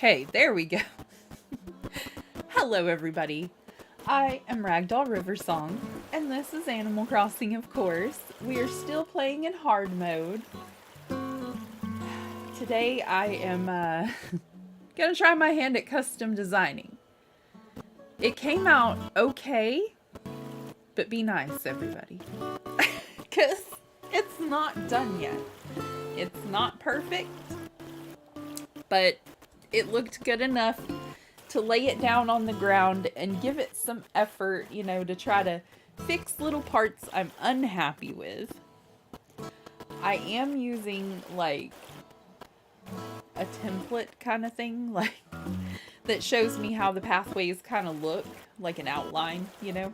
Okay, there we go. Hello, everybody. I am Ragdoll Riversong, and this is Animal Crossing, of course. We are still playing in hard mode. Today, I am gonna try my hand at custom designing. It came out okay, but be nice, everybody. Because it's not done yet. It's not perfect, but it looked good enough to lay it down on the ground and give it some effort, you know, to try to fix little parts I'm unhappy with. I am using like a template kind of thing, like that shows me how the pathways kind of look, like an outline, you know.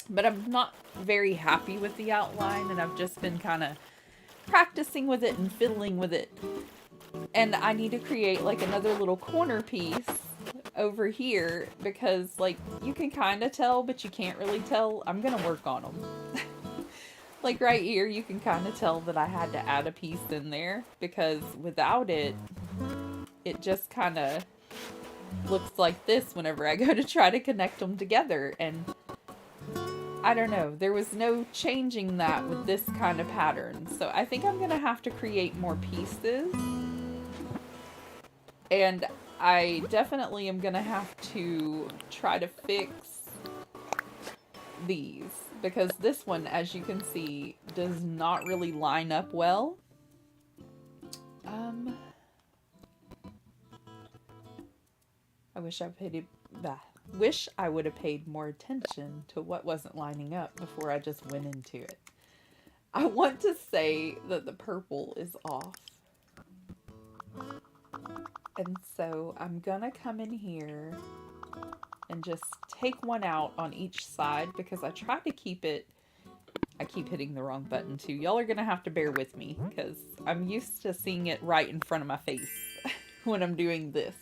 But I'm not very happy with the outline, and I've just been kind of practicing with it and fiddling with it. And I need to create like another little corner piece over here because like you can kind of tell, but you can't really tell. I'm gonna work on them. Like right here, you can kind of tell that I had to add a piece in there because without it, it just kind of looks like this whenever I go to try to connect them together. And I don't know, there was no changing that with this kind of pattern. So I think I'm gonna have to create more pieces. And I definitely am gonna have to try to fix these because this one, as you can see, does not really line up well. Wish I would have paid more attention to what wasn't lining up before I just went into it. I want to say that the purple is off. And so I'm gonna come in here and just take one out on each side because I try to keep it. I keep hitting the wrong button too. Y'all are gonna have to bear with me because I'm used to seeing it right in front of my face when I'm doing this.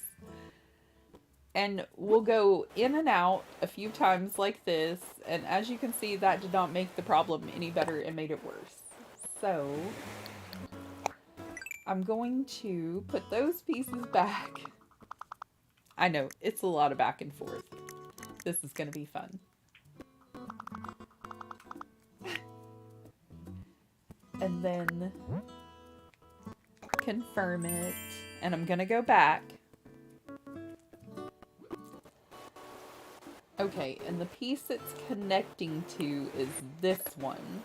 And we'll go in and out a few times like this. And as you can see, that did not make the problem any better. It made it worse. So I'm going to put those pieces back. I know, it's a lot of back and forth. This is going to be fun. And then confirm it. And I'm going to go back. Okay, and the piece it's connecting to is this one.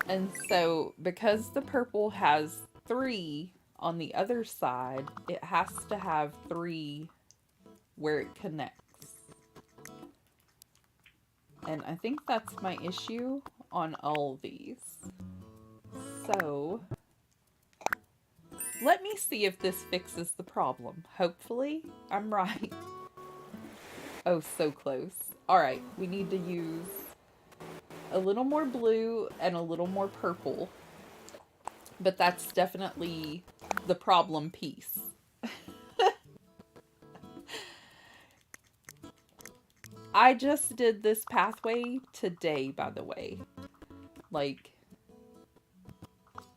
And so, because the purple has 3 on the other side, it has to have 3 where it connects. And I think that's my issue on all of these. So, let me see if this fixes the problem. Hopefully, I'm right. Oh, so close. Alright, we need to use a little more blue and a little more purple. But that's definitely the problem piece. I just did this pathway today, by the way. Like,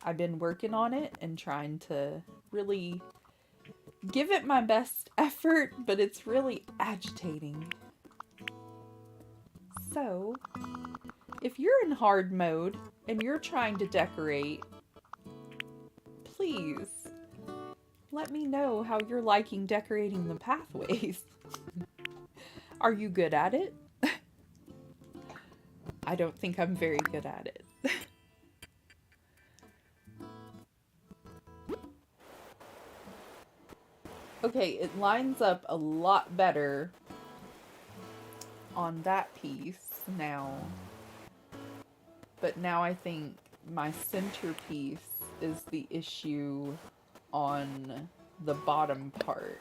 I've been working on it and trying to really give it my best effort, but it's really agitating. So, if you're in hard mode and you're trying to decorate, please let me know how you're liking decorating the pathways. Are you good at it? I don't think I'm very good at it. Okay, it lines up a lot better on that piece now. But now I think my centerpiece is the issue on the bottom part.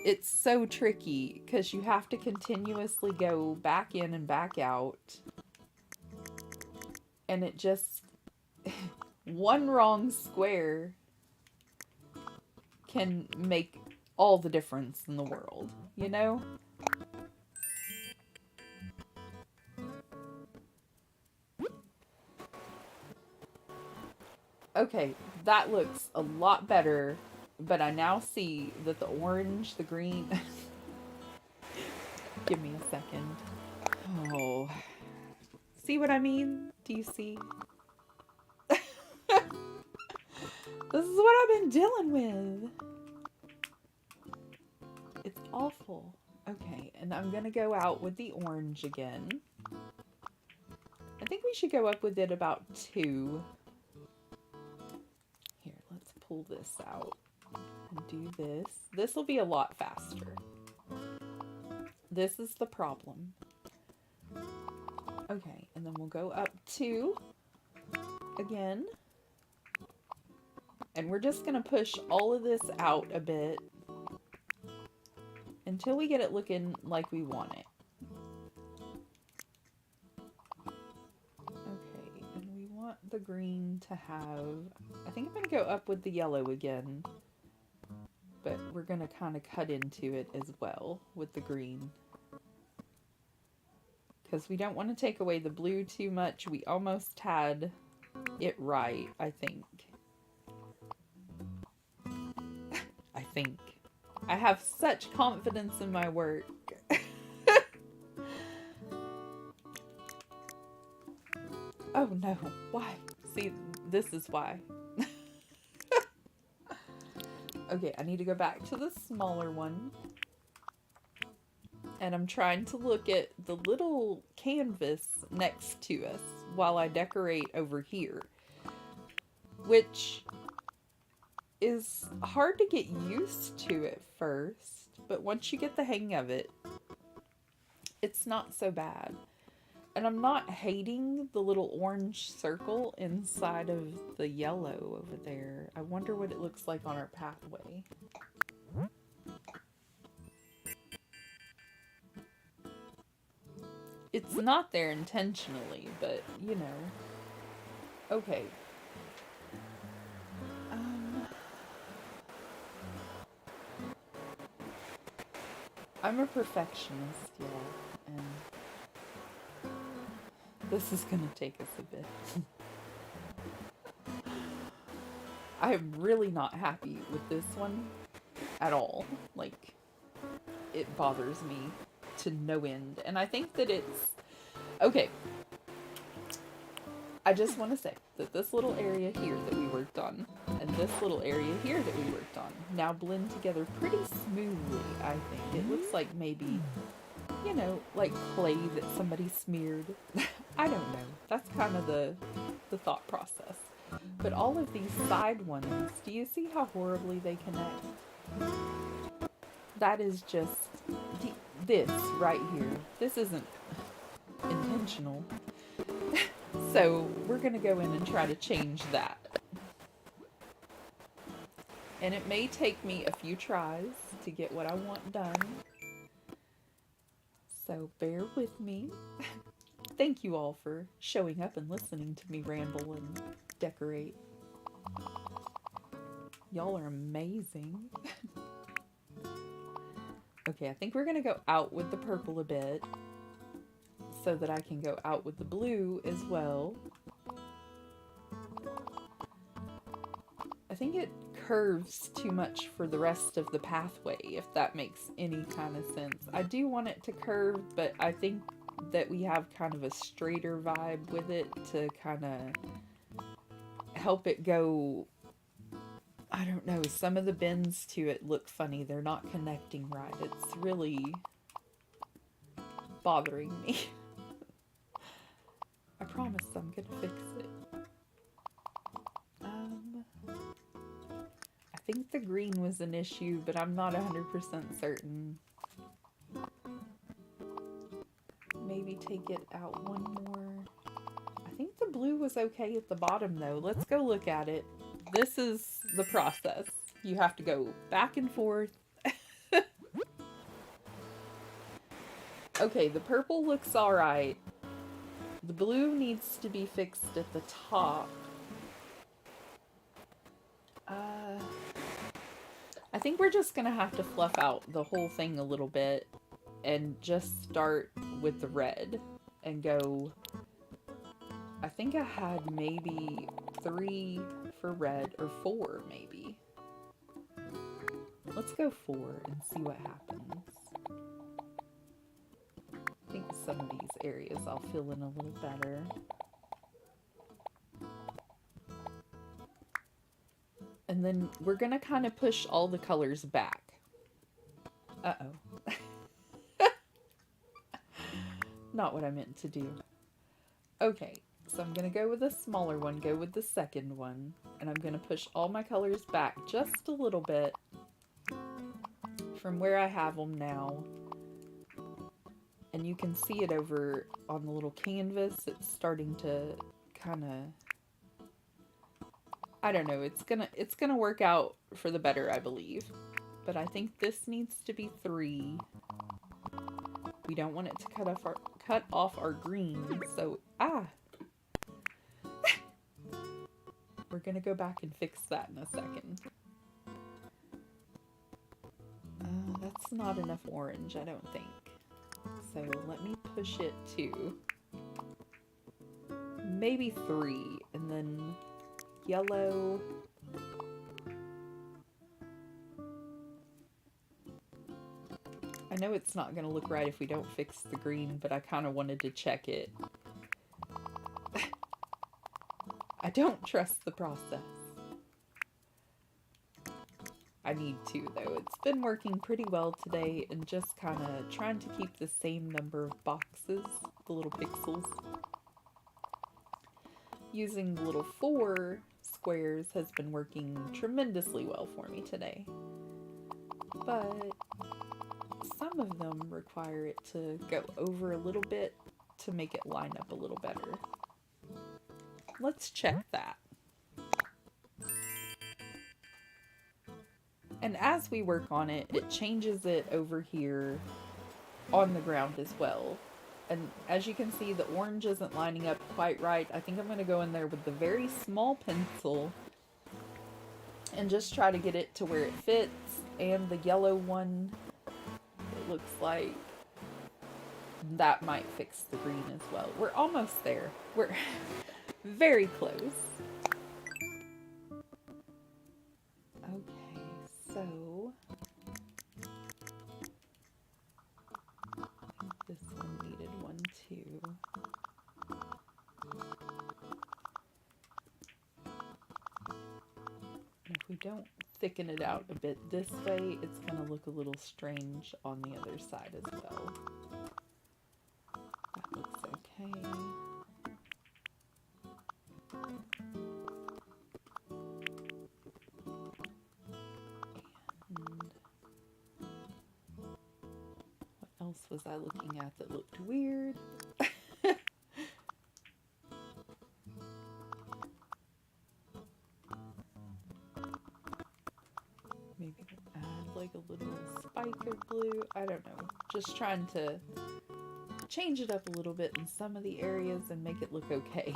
It's so tricky because you have to continuously go back in and back out. And it just... one wrong square can make all the difference in the world, you know? Okay, that looks a lot better, but I now see that the orange, the green... Give me a second. Oh. See what I mean? Do you see? This is what I've been dealing with. It's awful. Okay, and I'm gonna go out with the orange again. I think we should go up with it about 2. Here, let's pull this out and do this. This will be a lot faster. This is the problem. Okay, and then we'll go up 2 again. And we're just going to push all of this out a bit until we get it looking like we want it. Okay, and we want the green to have... I think I'm going to go up with the yellow again. But we're going to kind of cut into it as well with the green. Because we don't want to take away the blue too much. We almost had it right, I think. I have such confidence in my work. Oh no, why? See, this is why. Okay, I need to go back to the smaller one. And I'm trying to look at the little canvas next to us while I decorate over here. Which is hard to get used to at first, but once you get the hang of it, it's not so bad. And I'm not hating the little orange circle inside of the yellow over there. I wonder what it looks like on our pathway. It's not there intentionally, but you know. Okay. I'm a perfectionist, y'all, and this is gonna take us a bit. I am really not happy with this one at all. Like, it bothers me to no end. And I think that it's... Okay. I just want to say that this little area here that we worked on and this little area here that we worked on now blend together pretty smoothly, I think. It looks like maybe, you know, like clay that somebody smeared. I don't know. That's kind of the thought process. But all of these side ones, do you see how horribly they connect? That is just this right here. This isn't intentional. So we're going to go in and try to change that. And it may take me a few tries to get what I want done. So bear with me. Thank you all for showing up and listening to me ramble and decorate. Y'all are amazing. Okay, I think we're going to go out with the purple a bit, so that I can go out with the blue as well. I think it curves too much for the rest of the pathway, if that makes any kind of sense. I do want it to curve, but I think that we have kind of a straighter vibe with it to kind of help it go... I don't know, some of the bends to it look funny. They're not connecting right. It's really bothering me. I promise I'm gonna fix it. I think the green was an issue, but I'm not 100% certain. Maybe take it out one more. I think the blue was okay at the bottom though. Let's go look at it. This is the process. You have to go back and forth. Okay, the purple looks alright. The blue needs to be fixed at the top. I think we're just gonna have to fluff out the whole thing a little bit and just start with the red and go... I think I had maybe 3 for red, or 4 maybe. Let's go 4 and see what happens. I think some of these areas I'll fill in a little better. And then we're gonna kind of push all the colors back. Uh-oh. Not what I meant to do. Okay, so I'm gonna go with a smaller one, go with the second one, and I'm gonna push all my colors back just a little bit from where I have them now. And you can see it over on the little canvas. It's starting to kind of, I don't know, it's gonna work out for the better, I believe. But I think this needs to be 3. We don't want it to cut off our green, so we're gonna go back and fix that in a second. That's not enough orange, I don't think. So let me push it to maybe 3, and then yellow. I know it's not going to look right if we don't fix the green, but I kind of wanted to check it. I don't trust the process. I need to, though. It's been working pretty well today, and just kind of trying to keep the same number of boxes, the little pixels. Using the little 4 squares has been working tremendously well for me today. But some of them require it to go over a little bit to make it line up a little better. Let's check that. And as we work on it, it changes it over here on the ground as well. And as you can see, the orange isn't lining up quite right. I think I'm going to go in there with the very small pencil and just try to get it to where it fits. And the yellow one, it looks like that might fix the green as well. We're almost there. We're very close. Okay, so this one needed one too. And if we don't thicken it out a bit this way, it's going to look a little strange on the other side as well. That looks okay. What else was I looking at that looked weird? Maybe add like a little spike of blue. I don't know. Just trying to change it up a little bit in some of the areas and make it look okay.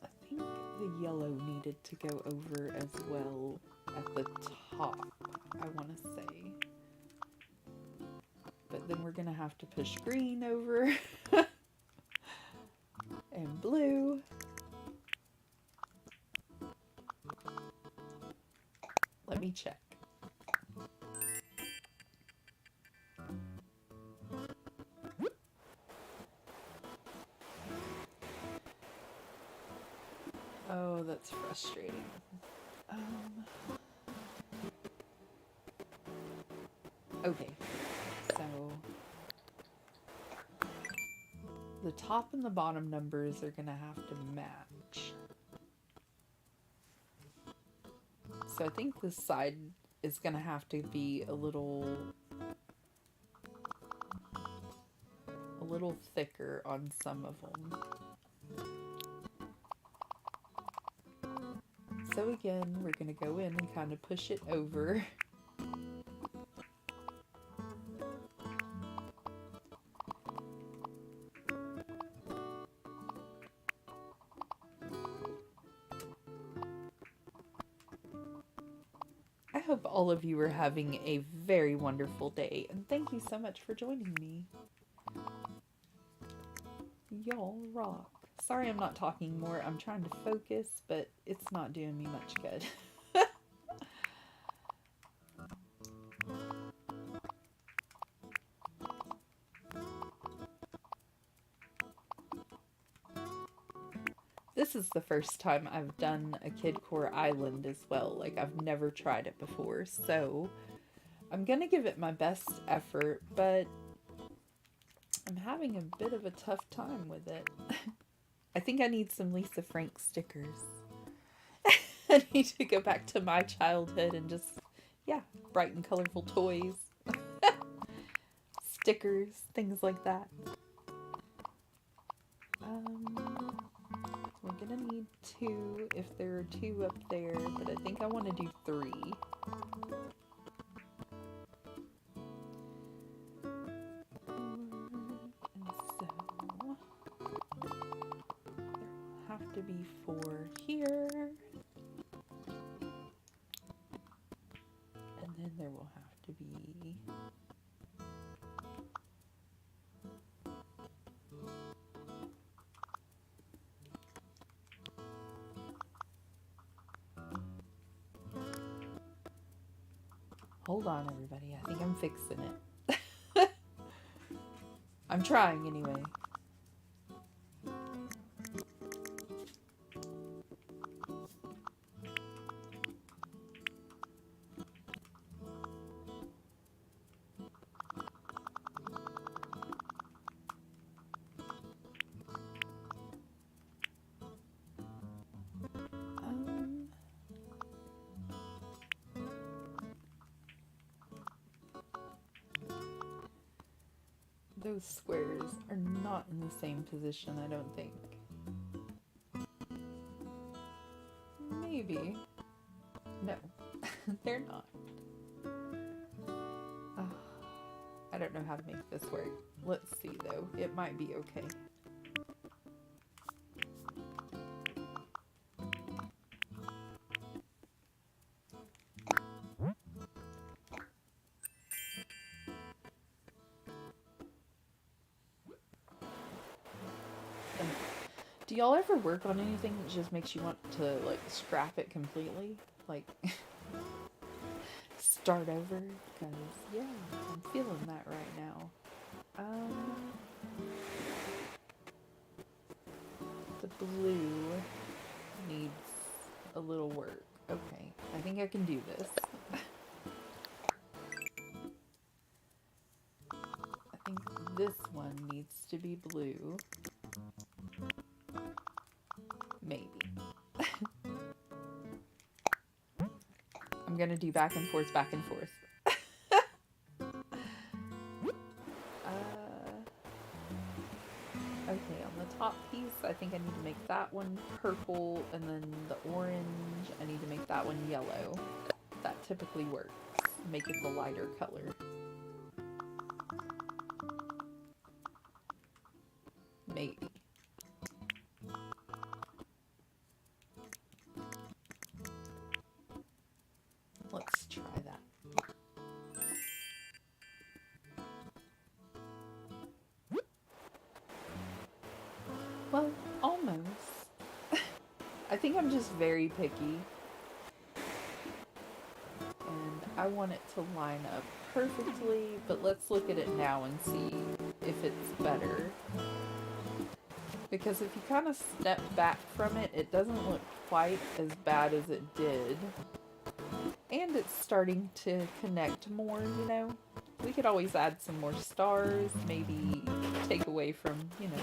I think the yellow needed to go over as well at the top, I want to say. But then we're going to have to push green over and blue. Let me check. Oh, that's frustrating. Okay, so the top and the bottom numbers are gonna have to match. So I think this side is gonna have to be a little thicker on some of them. So again, we're gonna go in and kind of push it over. hope all of you are having a very wonderful day, and thank you so much for joining me. Y'all rock. Sorry I'm not talking more. I'm trying to focus, but it's not doing me much good. This is the first time I've done a Kidcore Island as well. Like, I've never tried it before, so I'm gonna give it my best effort, but I'm having a bit of a tough time with it. I think I need some Lisa Frank stickers. I need to go back to my childhood and just, yeah, bright and colorful toys. Stickers, things like that. We're gonna need 2 if there are 2 up there, but I think I want to do 3. And so there will have to be 4 here. And then there will have to be hold on, everybody. I think I'm fixing it. I'm trying anyway. Those squares are not in the same position, I don't think. Maybe. No, they're not. Oh, I don't know how to make this work. Let's see though. It might be okay. Do y'all ever work on anything that just makes you want to, like, scrap it completely? Like, start over? Because, yeah, I'm feeling that right now. The blue needs a little work. Okay, I think I can do this. I think this one needs to be blue. Maybe. I'm gonna do back and forth, back and forth. Okay, on the top piece, I think I need to make that one purple, and then the orange, I need to make that one yellow. That typically works. Make it the lighter color. Maybe. Let's try that. Well, almost. I think I'm just very picky. And I want it to line up perfectly, but let's look at it now and see if it's better. Because if you kind of step back from it, it doesn't look quite as bad as it did. And it's starting to connect more, you know? We could always add some more stars, maybe take away from, you know.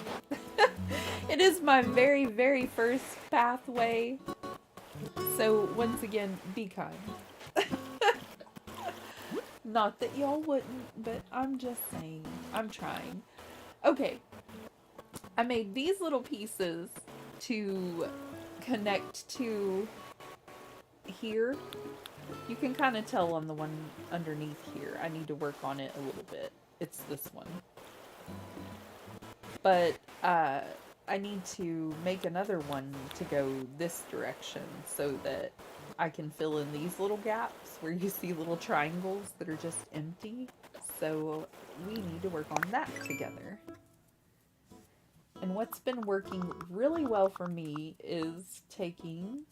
It is my very, very first pathway. So, once again, be kind. Not that y'all wouldn't, but I'm just saying. I'm trying. Okay. I made these little pieces to connect to here. You can kind of tell on the one underneath here. I need to work on it a little bit. It's this one. But I need to make another one to go this direction so that I can fill in these little gaps where you see little triangles that are just empty. So we need to work on that together. And what's been working really well for me is taking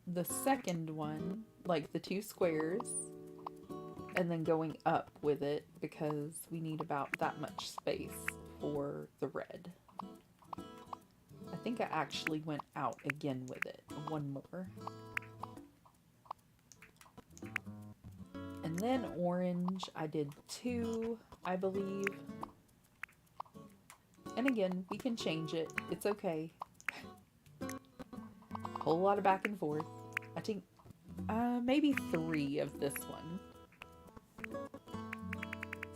the second one, like the two squares, and then going up with it because we need about that much space for the red. I think I actually went out again with it, one more. And then orange, I did 2, I believe. And again, we can change it. It's okay. Whole lot of back and forth. I think maybe 3 of this one.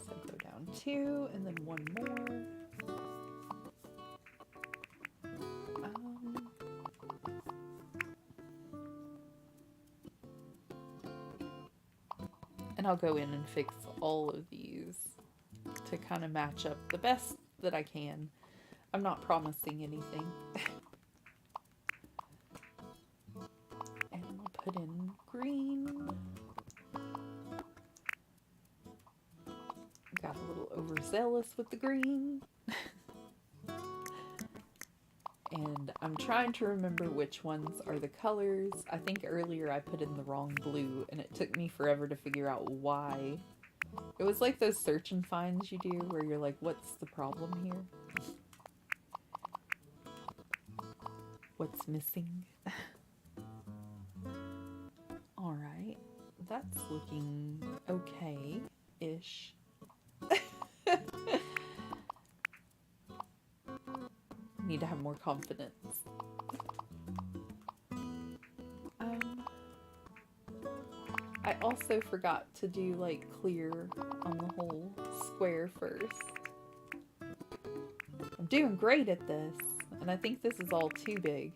So go down 2 and then 1 more. And I'll go in and fix all of these to kind of match up the best that I can. I'm not promising anything. And we'll put in green. Got a little overzealous with the green. And I'm trying to remember which ones are the colors. I think earlier I put in the wrong blue and it took me forever to figure out why. It was like those search and finds you do where you're like, what's the problem here? What's missing? Alright, that's looking okay-ish. Need to have more confidence. I also forgot to do like clear on the whole square first. I'm doing great at this, and I think this is all too big.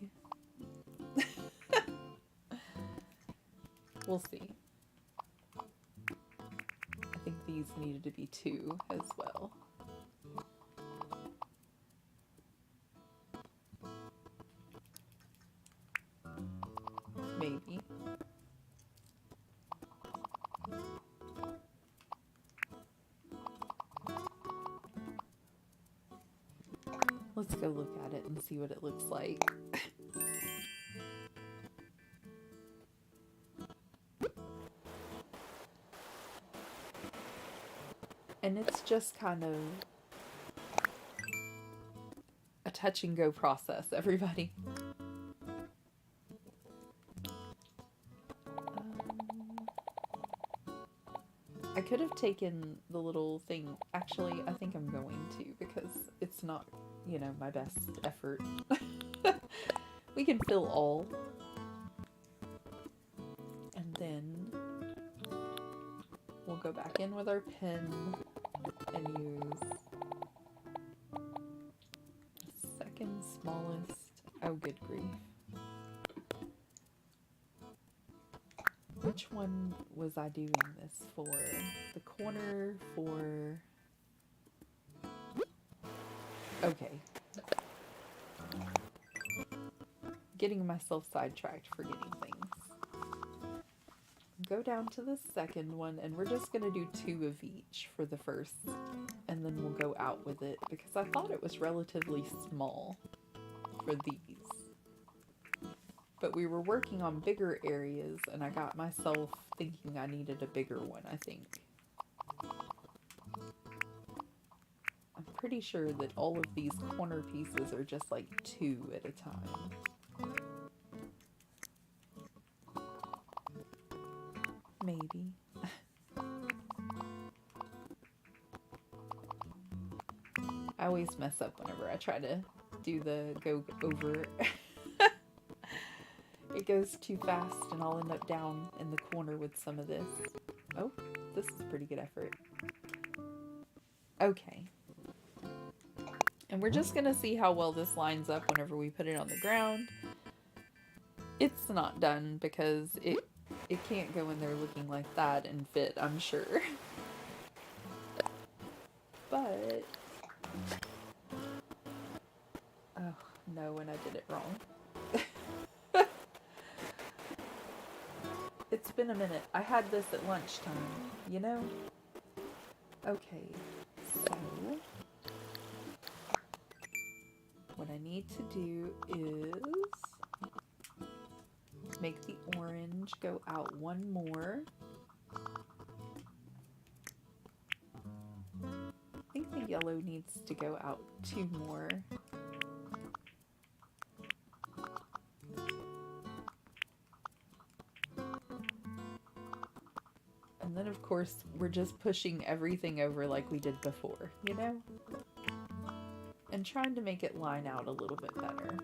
We'll see. I think these needed to be 2 as well. Maybe. Let's go look at it and see what it looks like. And it's just kind of a touch and go process, everybody. I could have taken the little thing. Actually, I think I'm going to because it's not, you know, my best effort. We can fill all. And then we'll go back in with our pen and use the second smallest. Oh, good grief. Which one was I doing this for? The corner for... Okay. Getting myself sidetracked forgetting things. Go down to the second one, and we're just going to do 2 of each for the first, and then we'll go out with it, because I thought it was relatively small for these. But we were working on bigger areas, and I got myself thinking I needed a bigger one, I think. I'm pretty sure that all of these corner pieces are just like 2 at a time. Maybe. I always mess up whenever I try to do the go over. It goes too fast and I'll end up down in the corner with some of this. Oh, this is a pretty good effort. Okay. And we're just gonna see how well this lines up whenever we put it on the ground. It's not done because it can't go in there looking like that and fit, I'm sure. But... oh, no, and I did it wrong. It's been a minute. I had this at lunchtime, you know? Okay, so what I need to do is make the orange go out one more. I think the yellow needs to go out two more. And then of course we're just pushing everything over like we did before, you know? And trying to make it line out a little bit better.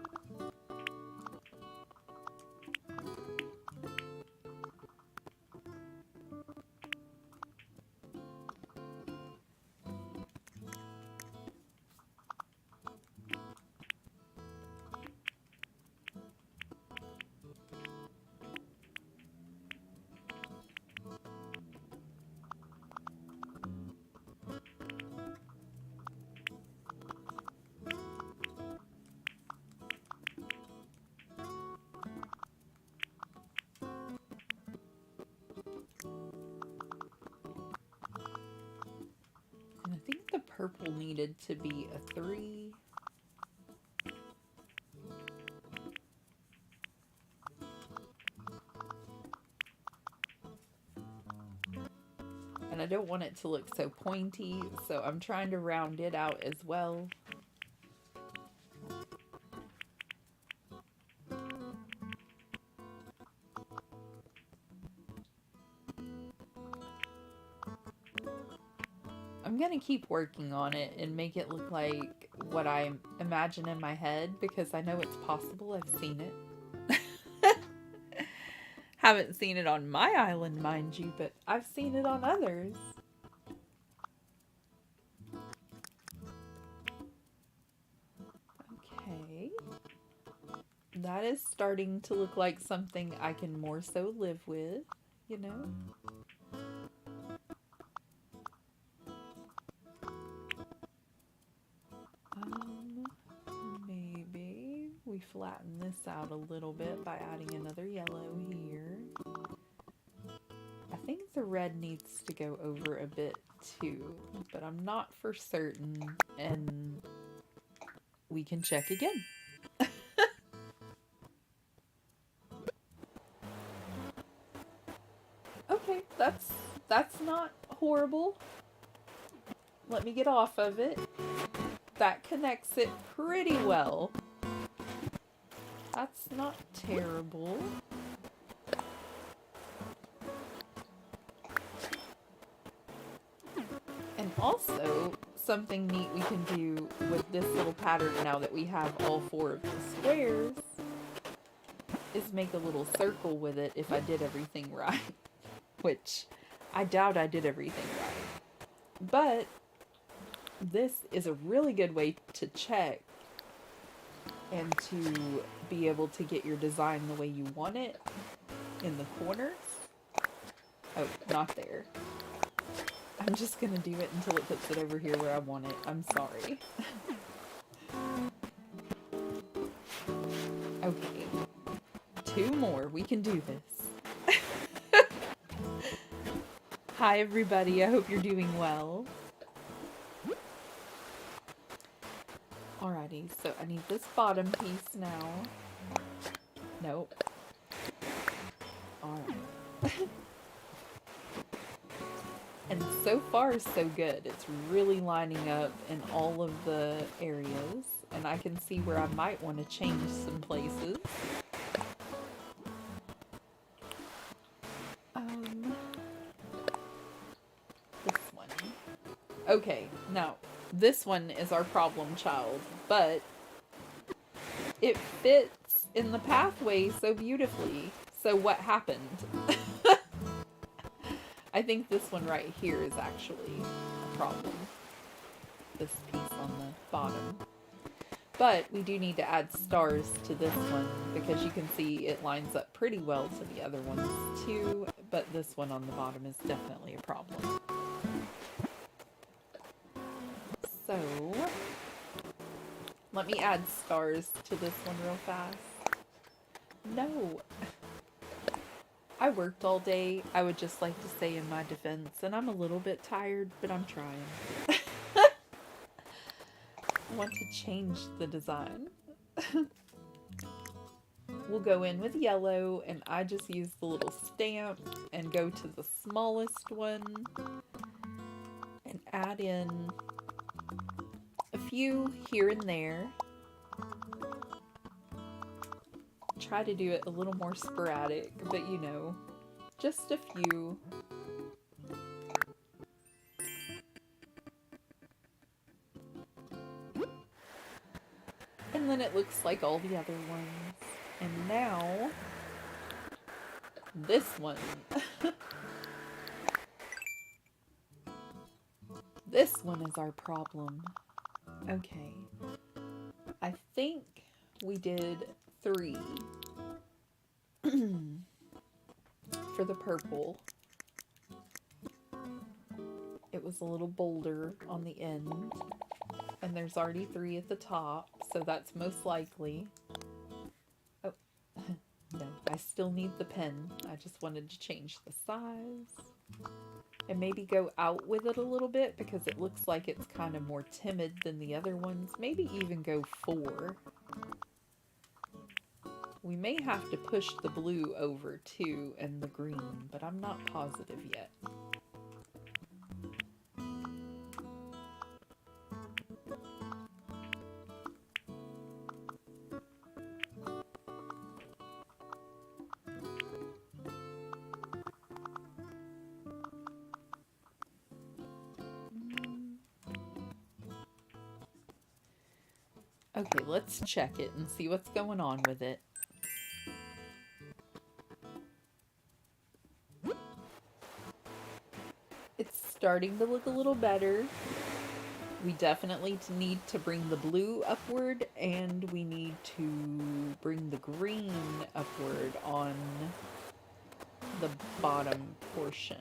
And I think the purple needed to be a 3. And I don't want it to look so pointy, so I'm trying to round it out as well. I'm gonna keep working on it and make it look like what I imagine in my head, because I know it's possible. I've seen it. Haven't seen it on my island, mind you, but I've seen it on others. Okay. That is starting to look like something I can more so live with, you know? Maybe we flatten this out a little bit by adding another yellow here. I think the red needs to go over a bit too, but I'm not for certain, and we can check again. Okay, that's not horrible. Let me get off of it. That connects it pretty well. That's not terrible. And also, something neat we can do with this little pattern now that we have all 4 of the squares is make a little circle with it if I did everything right. Which, I doubt I did everything right. But this is a really good way to check and to be able to get your design the way you want it in the corners. Oh, not there. I'm just gonna do it until it puts it over here where I want it. I'm sorry. Okay. 2 more. We can do this. Hi everybody, I hope you're doing well. Alrighty, so I need this bottom piece now. Nope. Alright. And so far, so good. It's really lining up in all of the areas. And I can see where I might want to change some places. This one. Okay, now, this one is our problem child, but it fits in the pathway so beautifully. So what happened? I think this one right here is actually a problem. This piece on the bottom. But we do need to add stars to this one because you can see it lines up pretty well to the other ones too, but this one on the bottom is definitely a problem. So, let me add stars to this one real fast. No! I worked all day. I would just like to say in my defense, and I'm a little bit tired, but I'm trying. I want to change the design. We'll go in with yellow, and I just use the little stamp and go to the smallest one and add in a few here and there. Try to do it a little more sporadic, but you know, just a few. And then it looks like all the other ones. And now, this one. This one is our problem. Okay. I think we did 3 for the purple. It was a little bolder on the end. And there's already 3 at the top, so that's most likely. Oh, no, I still need the pen. I just wanted to change the size. And maybe go out with it a little bit because it looks like it's kind of more timid than the other ones. Maybe even go 4. We may have to push the blue over too and the green, but I'm not positive yet. Okay, let's check it and see what's going on with it. It's starting to look a little better. We definitely need to bring the blue upward, and we need to bring the green upward on the bottom portion.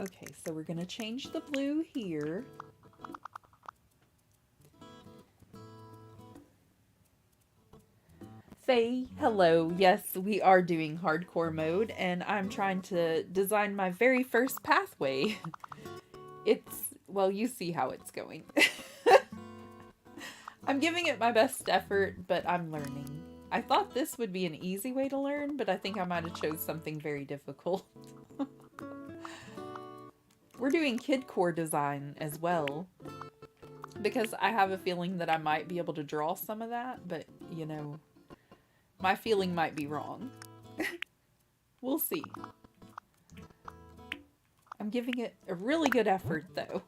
Okay, so we're going to change the blue here. Faye, hello. Yes, we are doing hardcore mode, and I'm trying to design my very first pathway. Well, you see how it's going. I'm giving it my best effort, but I'm learning. I thought this would be an easy way to learn, but I think I might have chose something very difficult. We're doing kid core design as well, because I have a feeling that I might be able to draw some of that, but, you know, my feeling might be wrong. We'll see. I'm giving it a really good effort, though.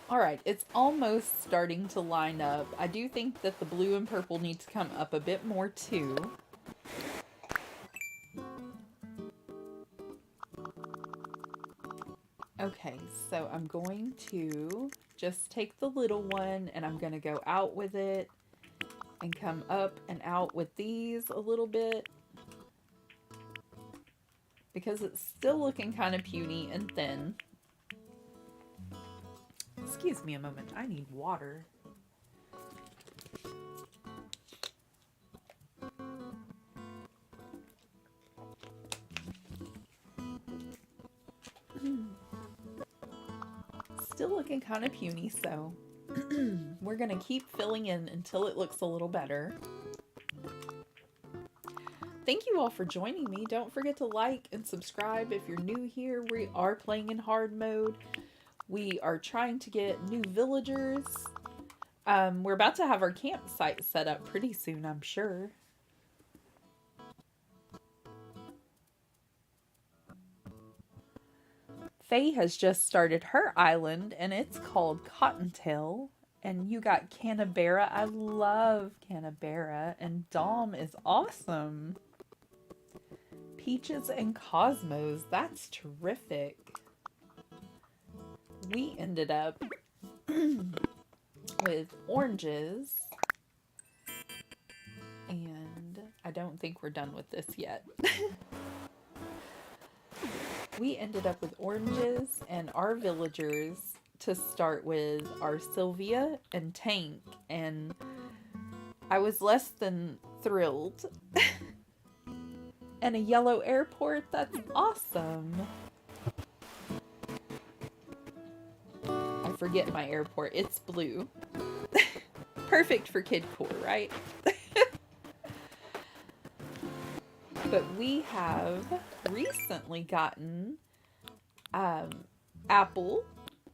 Alright, it's almost starting to line up. I do think that the blue and purple need to come up a bit more, too. Okay, so I'm going to just take the little one and I'm going to go out with it and come up and out with these a little bit because it's still looking kind of puny and thin. Excuse me a moment, I need water. Still looking kind of puny, so we're going to keep filling in until it looks a little better. Thank you all for joining me. Don't forget to like and subscribe if you're new here. We are playing in hard mode. We are trying to get new villagers. We're about to have our campsite set up pretty soon, I'm sure. Faye has just started her island, and it's called Cottontail. And you got Canberra. I love Canberra. And Dom is awesome. Peaches and Cosmos. That's terrific. We ended up with oranges. And I don't think we're done with this yet. we ended up with oranges, and our villagers to start with are Sylvia and Tank, and I was less than thrilled. And a yellow airport, that's awesome. I forget my airport, it's blue. Perfect for kidcore, right? But we have recently gotten Apple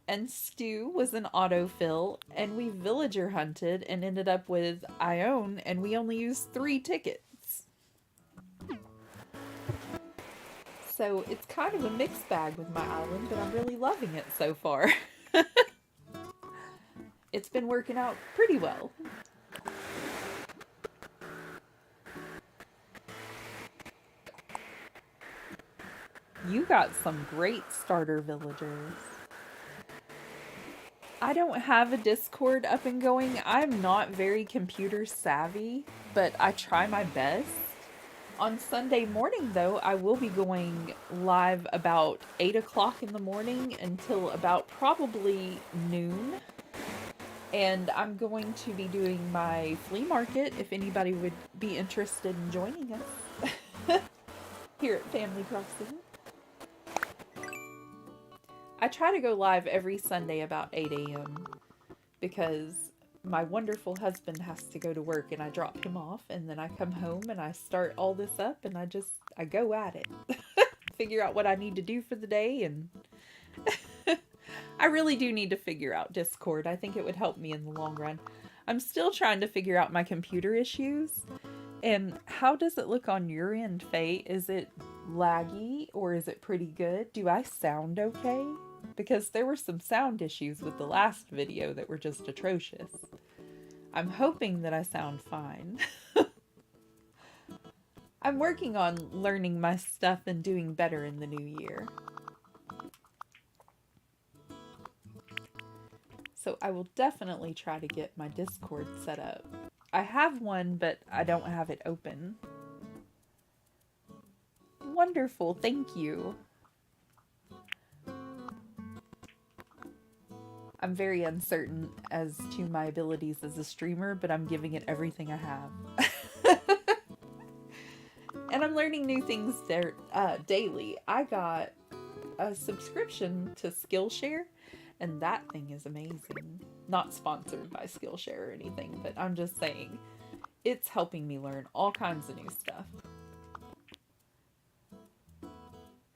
and Stu was an autofill, and we villager hunted and ended up with Ione, and we only used 3 tickets. So it's kind of a mixed bag with my island, but I'm really loving it so far. It's been working out pretty well. You got some great starter villagers. I don't have a Discord up and going. I'm not very computer savvy, but I try my best. On Sunday morning, though, I will be going live about 8 o'clock in the morning until about probably noon. And I'm going to be doing my flea market if anybody would be interested in joining us here at Family Crossing. I try to go live every Sunday about 8 a.m. because my wonderful husband has to go to work and I drop him off, and then I come home and I start all this up and I go at it. Figure out what I need to do for the day, and I really do need to figure out Discord. I think it would help me in the long run. I'm still trying to figure out my computer issues. And how does it look on your end, Faye? Is it laggy or is it pretty good? Do I sound okay? Because there were some sound issues with the last video that were just atrocious. I'm hoping that I sound fine. I'm working on learning my stuff and doing better in the new year. So I will definitely try to get my Discord set up. I have one, but I don't have it open. Wonderful, thank you. I'm very uncertain as to my abilities as a streamer, but I'm giving it everything I have. And I'm learning new things there daily. I got a subscription to Skillshare, and that thing is amazing. Not sponsored by Skillshare or anything, but I'm just saying, it's helping me learn all kinds of new stuff.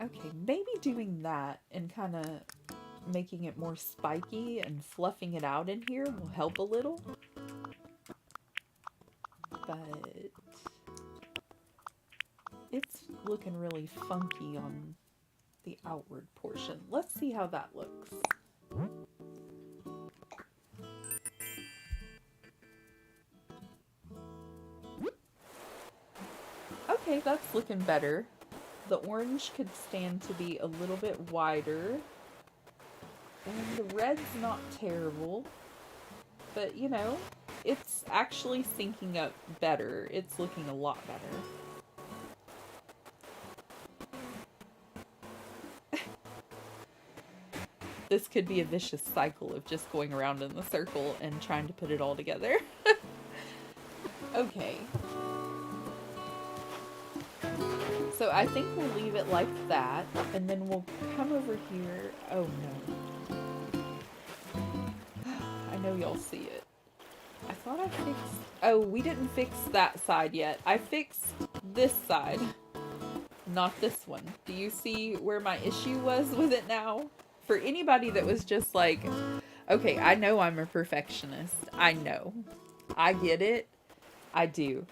Okay, maybe doing that and kind of making it more spiky and fluffing it out in here will help a little. But it's looking really funky on the outward portion. Let's see how that looks. Okay, that's looking better. The orange could stand to be a little bit wider. And the red's not terrible. But, you know, it's actually syncing up better. It's looking a lot better. This could be a vicious cycle of just going around in the circle and trying to put it all together. Okay. So I think we'll leave it like that, and then we'll come over here. Oh no. I know y'all see it. I thought I fixed... Oh, we didn't fix that side yet. I fixed this side, not this one. Do you see where my issue was with it now? For anybody that was just like, okay, I know I'm a perfectionist. I know. I get it. I do.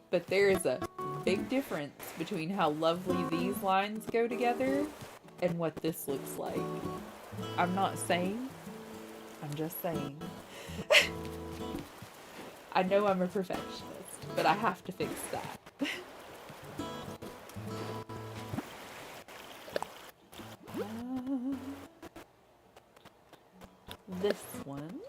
But there is a big difference between how lovely these lines go together and what this looks like. I'm not saying. I'm just saying. I know I'm a perfectionist, but I have to fix that. This one.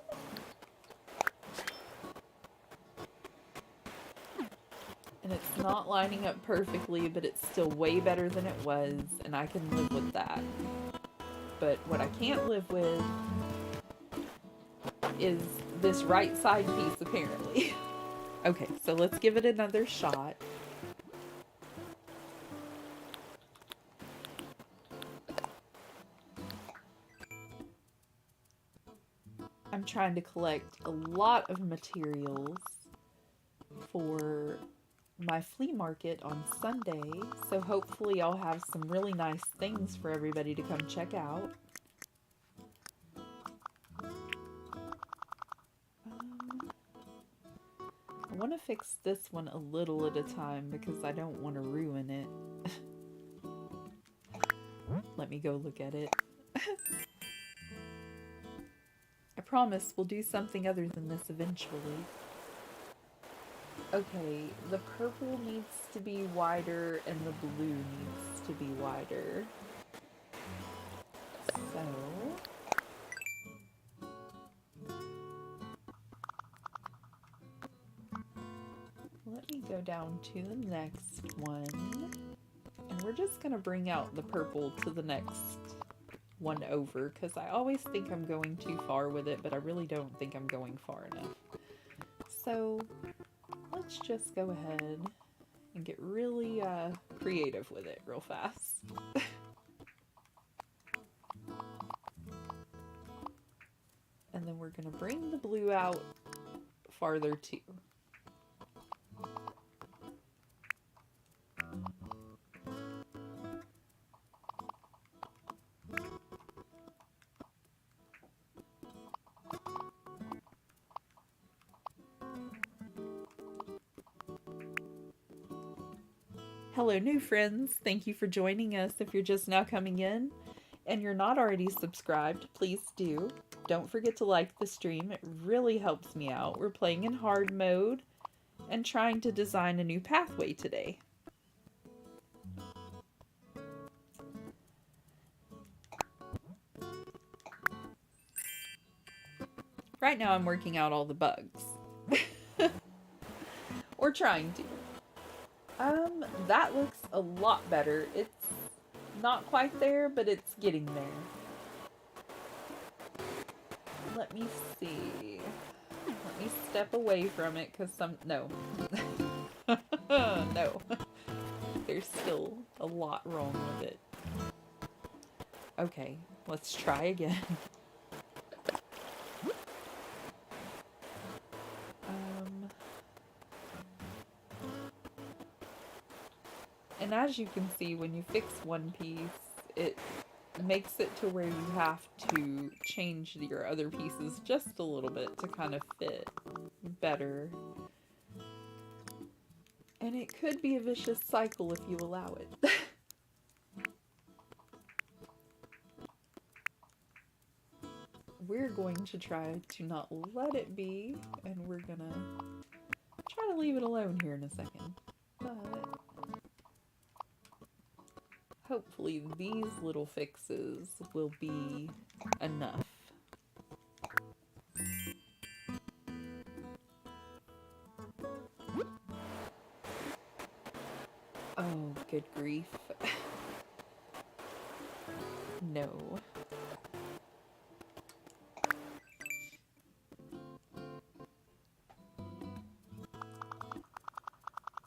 And it's not lining up perfectly, but it's still way better than it was, and I can live with that. But what I can't live with is this right side piece, apparently. Okay, so let's give it another shot. I'm trying to collect a lot of materials for my flea market on Sunday, so hopefully I'll have some really nice things for everybody to come check out. I want to fix this one a little at a time because I don't want to ruin it. Let me go look at it. I promise we'll do something other than this eventually. Okay, the purple needs to be wider and the blue needs to be wider. So... let me go down to the next one. And we're just going to bring out the purple to the next one over, because I always think I'm going too far with it, but I really don't think I'm going far enough. So let's just go ahead and get really creative with it real fast. And then we're going to bring the blue out farther too. Hello, new friends. Thank you for joining us. If you're just now coming in and you're not already subscribed, please do. Don't forget to like the stream. It really helps me out. We're playing in hard mode and trying to design a new pathway today. Right now I'm working out all the bugs. Or trying to. That looks a lot better. It's not quite there, but it's getting there. Let me see. Let me step away from it, because no. No. There's still a lot wrong with it. Okay, let's try again. And as you can see, when you fix one piece, it makes it to where you have to change your other pieces just a little bit to kind of fit better. And it could be a vicious cycle if you allow it. We're going to try to not let it be, and we're gonna try to leave it alone here in a second. But hopefully these little fixes will be enough. Oh, good grief. No.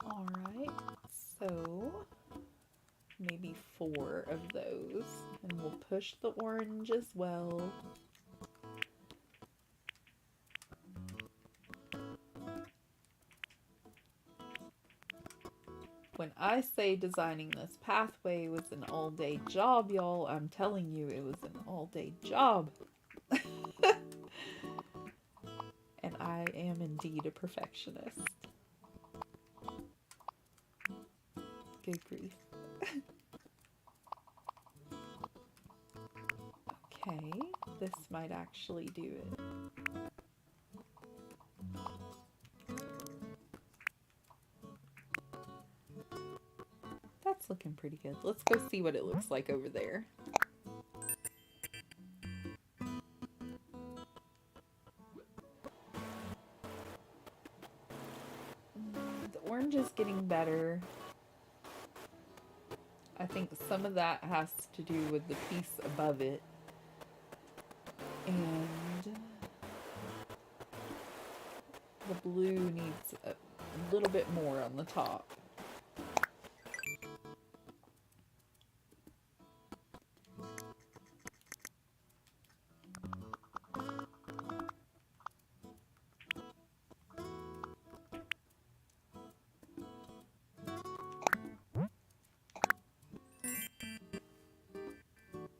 Alright, so maybe 4 of those, and we'll push the orange as well. When I say designing this pathway was an all-day job, y'all, I'm telling you it was an all-day job. And I am indeed a perfectionist. Good grief. Okay, this might actually do it. That's looking pretty good. Let's go see what it looks like over there. The orange is getting better. I think some of that has to do with the piece above it. And the blue needs a little bit more on the top.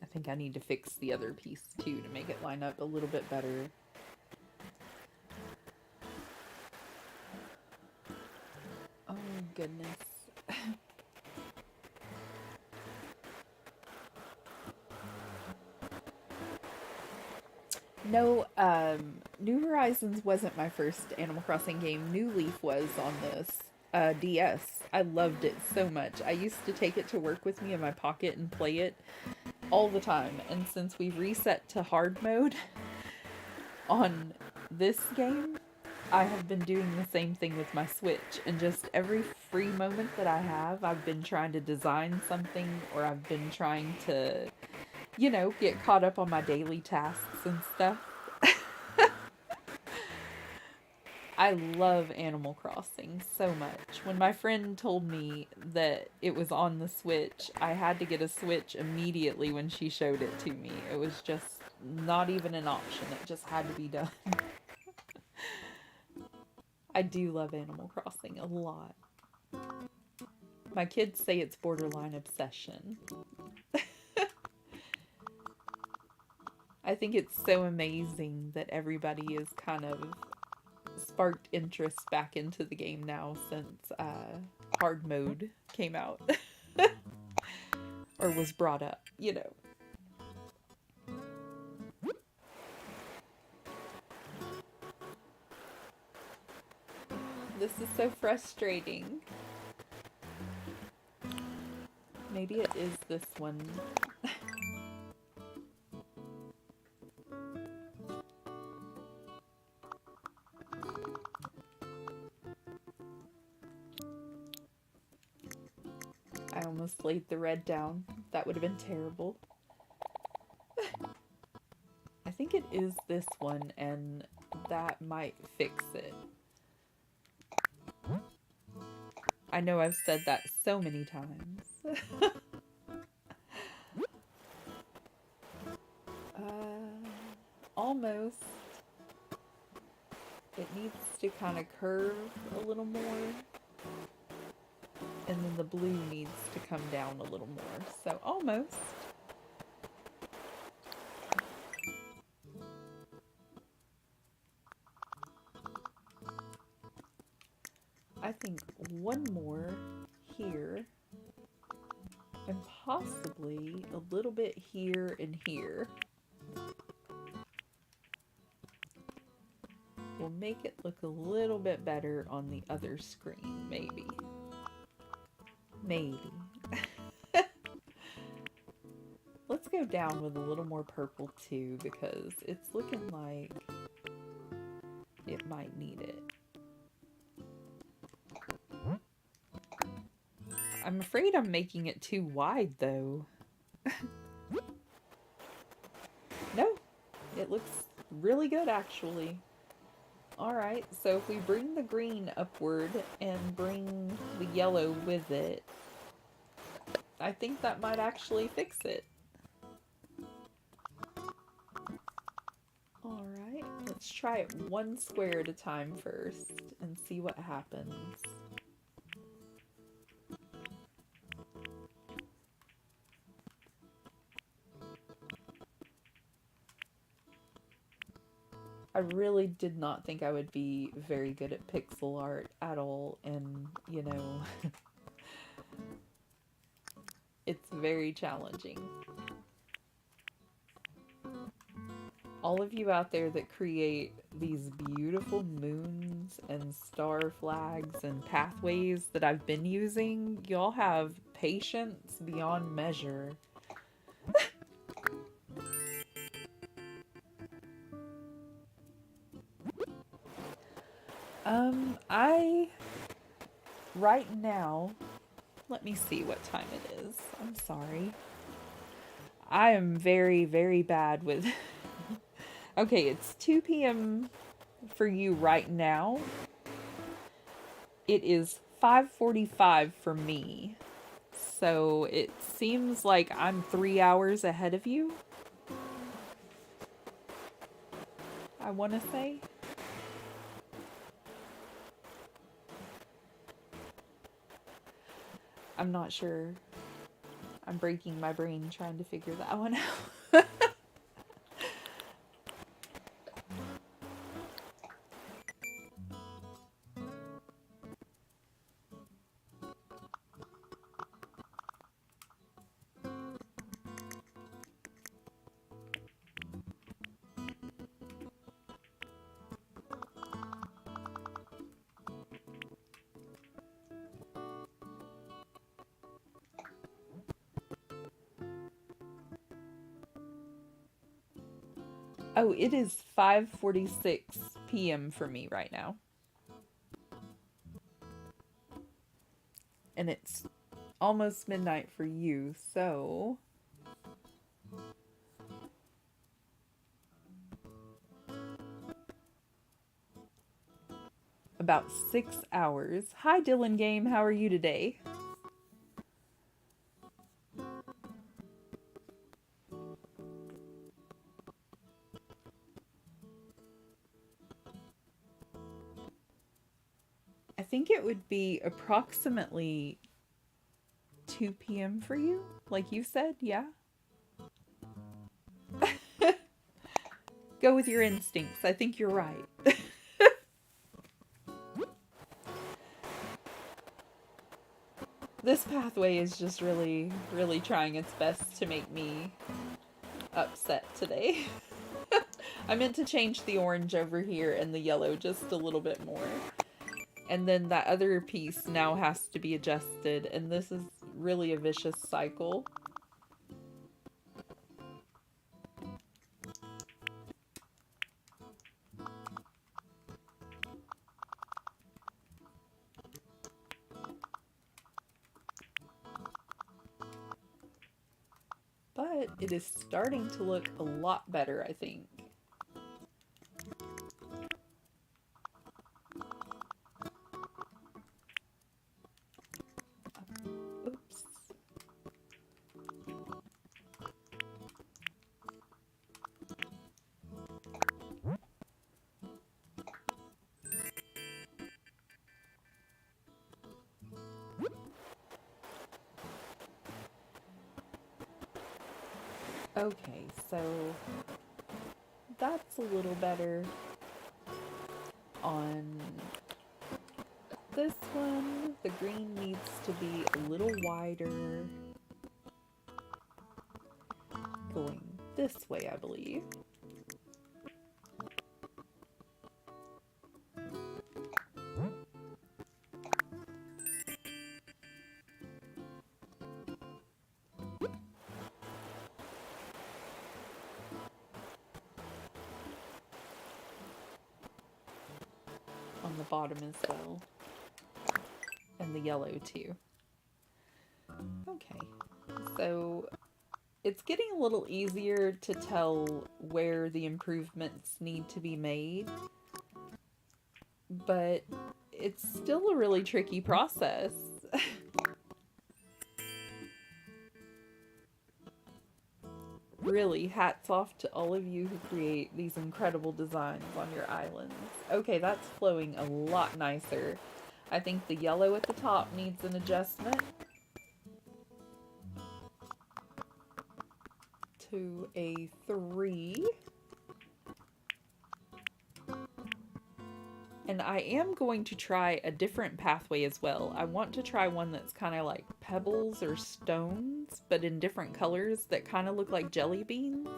I think I need to fix the other piece too to make it line up a little bit better. Oh goodness. No, New Horizons wasn't my first Animal Crossing game. New Leaf was on this DS. I loved it so much. I used to take it to work with me in my pocket and play it all the time. And since we've reset to hard mode on this game, I have been doing the same thing with my Switch. And just every free moment that I have, I've been trying to design something, or I've been trying to, you know, get caught up on my daily tasks and stuff. I love Animal Crossing so much. When my friend told me that it was on the Switch, I had to get a Switch immediately when she showed it to me. It was just not even an option. It just had to be done. I do love Animal Crossing a lot. My kids say it's borderline obsession. I think it's so amazing that everybody is kind of sparked interest back into the game now since hard mode came out. Or was brought up, you know. This is so frustrating. Maybe it is this one. I almost laid the red down. That would have been terrible. I think it is this one, and that might fix it. I know I've said that so many times. Almost. It needs to kind of curve a little more. And then the blue needs to come down a little more. So almost. I think one more here. And possibly a little bit here and here. Will make it look a little bit better on the other screen, maybe. Maybe. Let's go down with a little more purple too, because it's looking like it might need it. I'm afraid I'm making it too wide though. No, it looks really good actually. Alright, so if we bring the green upward and bring the yellow with it, I think that might actually fix it. Alright, let's try it one square at a time first and see what happens. I really did not think I would be very good at pixel art at all, and, you know, it's very challenging. All of you out there that create these beautiful moons and star flags and pathways that I've been using, y'all have patience beyond measure. I right now, let me see what time it is. I'm sorry. I am very, very bad with... Okay, it's 2 p.m. for you right now. It is 5:45 for me. So it seems like I'm 3 hours ahead of you. I want to say. I'm not sure. I'm breaking my brain trying to figure that one out. Oh, it is 5:46 p.m. for me right now. And it's almost midnight for you, so... About 6 hours. Hi, Dylan Game. How are you today? I think it would be approximately 2 p.m. for you, like you said, yeah? Go with your instincts. I think you're right. This pathway is just really, really trying its best to make me upset today. I meant to change the orange over here and the yellow just a little bit more. And then that other piece now has to be adjusted, and this is really a vicious cycle. But it is starting to look a lot better, I think. Oops. Okay, so that's a little better. On this one, the green needs to be a little wider. Going this way, I believe. On the bottom as well. And the yellow too. Okay, so it's getting a little easier to tell where the improvements need to be made, but it's still a really tricky process. Really, hats off to all of you who create these incredible designs on your islands. Okay, that's flowing a lot nicer. I think the yellow at the top needs an adjustment to a 3. And I am going to try a different pathway as well. I want to try one that's kind of like pebbles or stones, but in different colors that kind of look like jelly beans.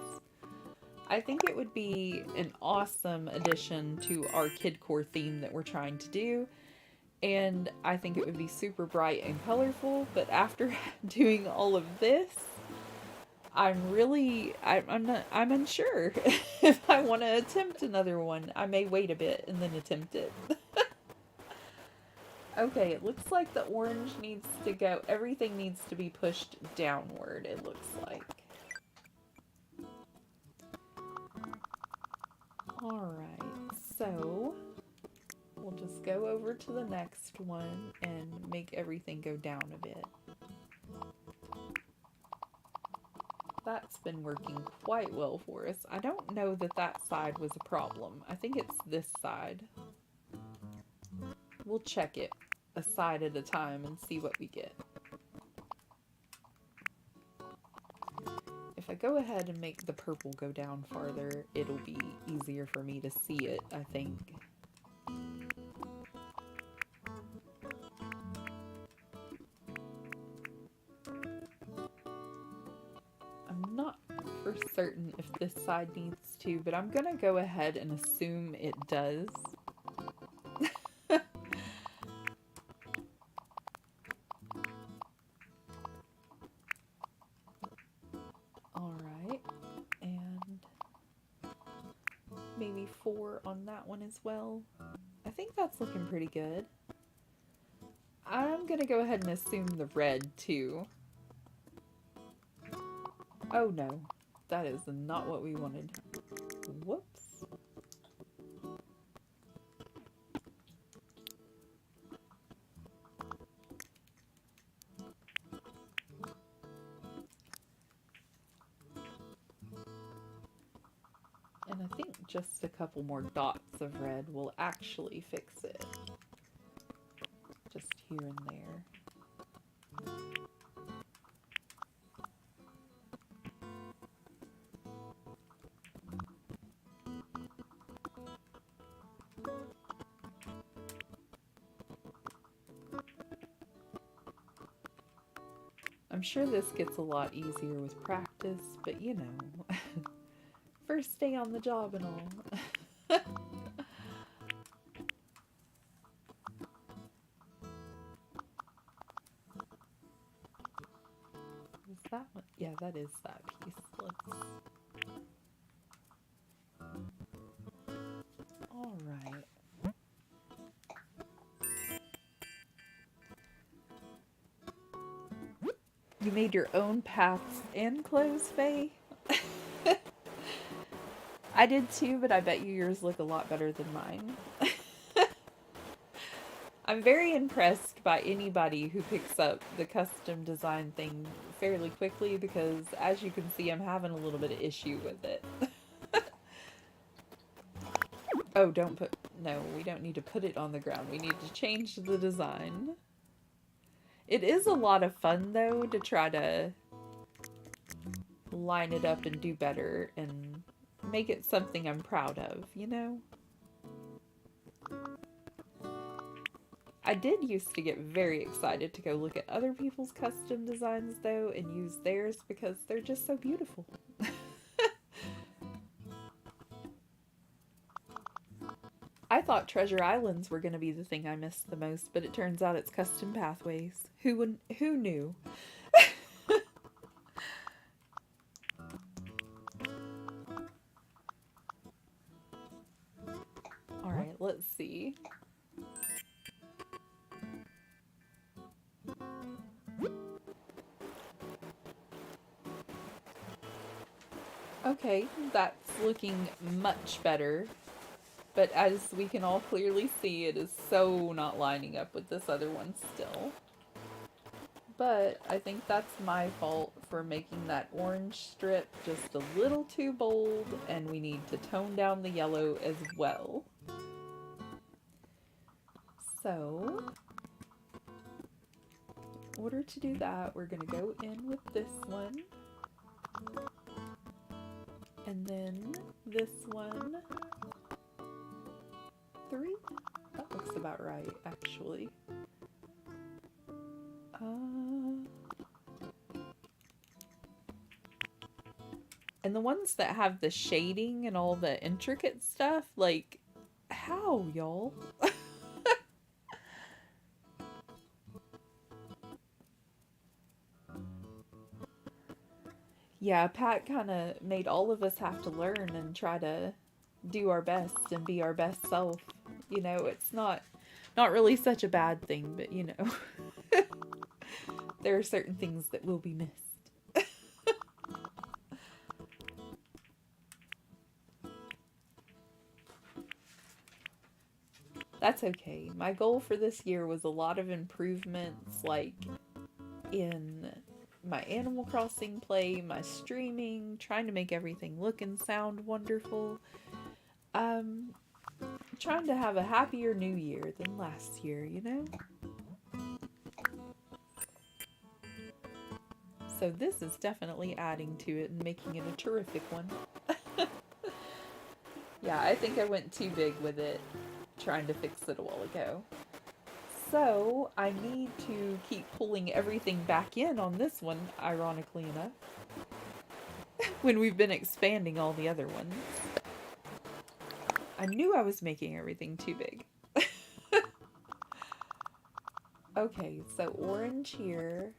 I think it would be an awesome addition to our kidcore theme that we're trying to do. And I think it would be super bright and colorful, but after doing all of this, I'm unsure if I want to attempt another one. I may wait a bit and then attempt it. Okay, it looks like the orange needs to go, everything needs to be pushed downward, it looks like. Alright, so we'll just go over to the next one and make everything go down a bit. That's been working quite well for us. I don't know that that side was a problem. I think it's this side. We'll check it a side at a time and see what we get. If I go ahead and make the purple go down farther, it'll be easier for me to see it, I think. I'm not for certain if this side needs to, but I'm gonna go ahead and assume it does. Alright, and maybe 4 on that one as well. I think that's looking pretty good. I'm gonna go ahead and assume the red too. Oh no, that is not what we wanted. Whoops. And I think just a couple more dots of red will actually fix it. Just here and there. I'm sure this gets a lot easier with practice, but you know, first day on the job and all. Is that one? Yeah, that is that piece. Let's... Alright. You made your own paths and clothes, Faye? I did too, but I bet you yours look a lot better than mine. I'm very impressed by anybody who picks up the custom design thing fairly quickly because, as you can see, I'm having a little bit of issue with it. Oh, don't put... No, we don't need to put it on the ground. We need to change the design. It is a lot of fun, though, to try to line it up and do better and make it something I'm proud of, you know? I did used to get very excited to go look at other people's custom designs, though, and use theirs because they're just so beautiful. I thought Treasure Islands were going to be the thing I missed the most, but it turns out it's custom pathways. Who knew? Alright, let's see. Okay, that's looking much better. But as we can all clearly see, it is so not lining up with this other one still. But I think that's my fault for making that orange strip just a little too bold, and we need to tone down the yellow as well. So, in order to do that, we're going to go in with this one. And then this one. 3? That looks about right, actually. And the ones that have the shading and all the intricate stuff, like, how, y'all? Yeah, Pat kind of made all of us have to learn and try to do our best and be our best self. You know, it's not... Not really such a bad thing, but you know. There are certain things that will be missed. That's okay. My goal for this year was a lot of improvements, like in my Animal Crossing play, my streaming, trying to make everything look and sound wonderful. Trying to have a happier new year than last year, you know? So this is definitely adding to it and making it a terrific one. Yeah, I think I went too big with it, trying to fix it a while ago. So I need to keep pulling everything back in on this one, ironically enough, when we've been expanding all the other ones. I knew I was making everything too big. Okay, so orange here.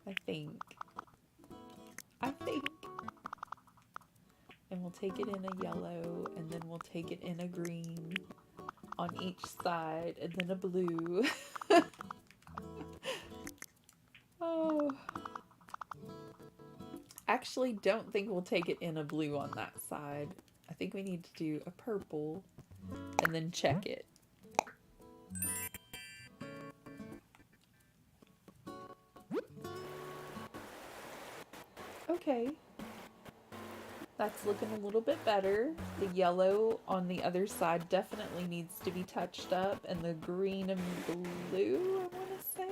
I think. And we'll take it in a yellow, and then we'll take it in a green on each side, and then a blue. Oh. Actually, don't think we'll take it in a blue on that side. I think we need to do a purple, and then check it. Okay. That's looking a little bit better. The yellow on the other side definitely needs to be touched up, and the green and blue, I want to say.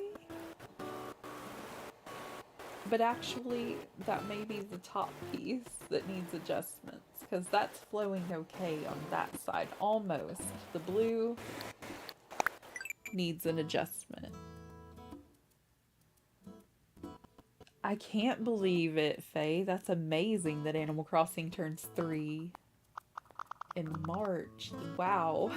But actually, that may be the top piece that needs adjustments, because that's flowing okay on that side, almost. The blue needs an adjustment. I can't believe it, Faye. That's amazing that Animal Crossing turns 3 in March. Wow.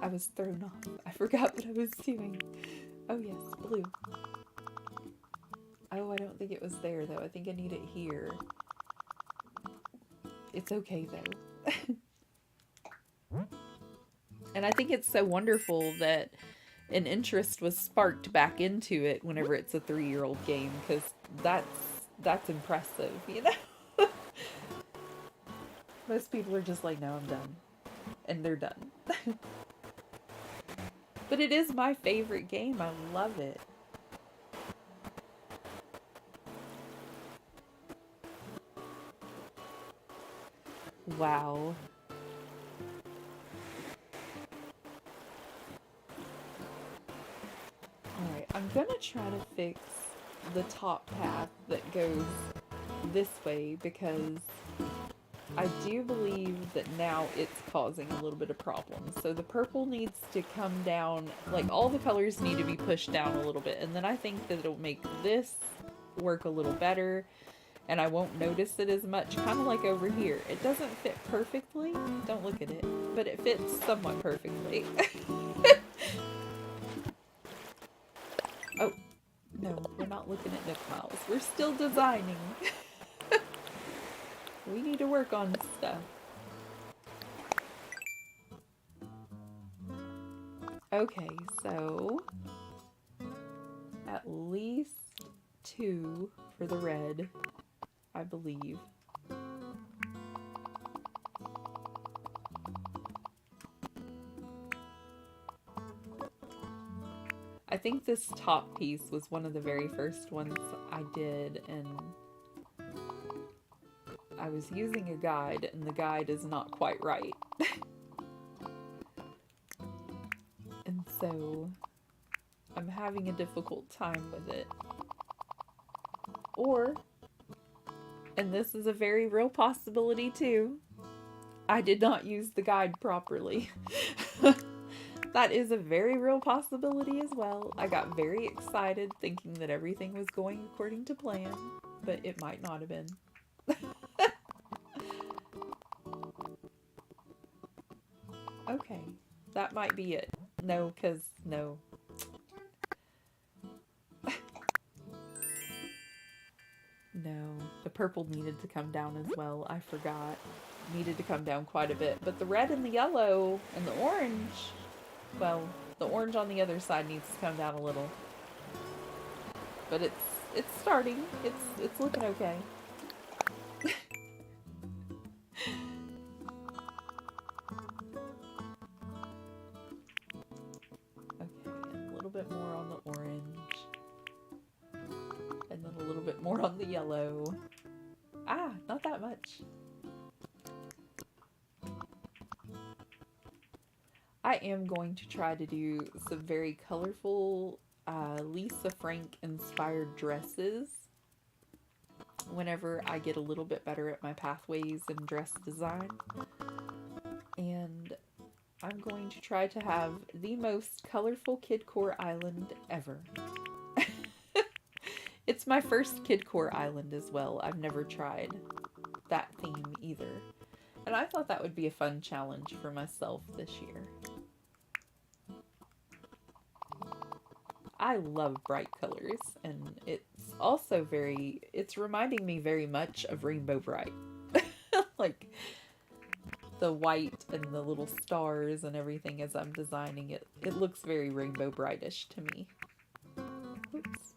I was thrown off. I forgot what I was doing. Oh yes, blue. Oh, I don't think it was there though. I think I need it here. It's okay though. And I think it's so wonderful that an interest was sparked back into it whenever it's a 3-year-old game, because that's impressive, you know? Most people are just like, no, I'm done. And they're done. But it is my favorite game. I love it. Wow. Alright, I'm gonna try to fix the top path that goes this way, because I do believe that now it's causing a little bit of problems. So the purple needs to come down, like all the colors need to be pushed down a little bit, and then I think that it'll make this work a little better, and I won't notice it as much, kind of like over here. It doesn't fit perfectly, don't look at it, but it fits somewhat perfectly. Oh, no, we're not looking at Nook Miles. We're still designing. We need to work on stuff. Okay, so at least 2 for the red, I believe. I think this top piece was one of the very first ones I did, and I was using a guide, and the guide is not quite right. And so I'm having a difficult time with it. Or, and this is a very real possibility too, I did not use the guide properly. That is a very real possibility as well. I got very excited thinking that everything was going according to plan, but it might not have been. Okay, that might be it. No, because no. No, the purple needed to come down as well. I forgot. Needed to come down quite a bit. But the red and the yellow and the orange, well, the orange on the other side needs to come down a little. But it's starting. It's looking okay. Okay, and a little bit more on the orange. And then a little bit more on the yellow. Ah, not that much. I am going to try to do some very colorful Lisa Frank inspired dresses whenever I get a little bit better at my pathways and dress design. And I'm going to try to have the most colorful Kidcore island ever. It's my first Kidcore island as well. I've never tried that theme either. And I thought that would be a fun challenge for myself this year. I love bright colors, and it's also it's reminding me very much of Rainbow Bright. Like the white and the little stars and everything as I'm designing it. It looks very Rainbow Brightish to me. Oops.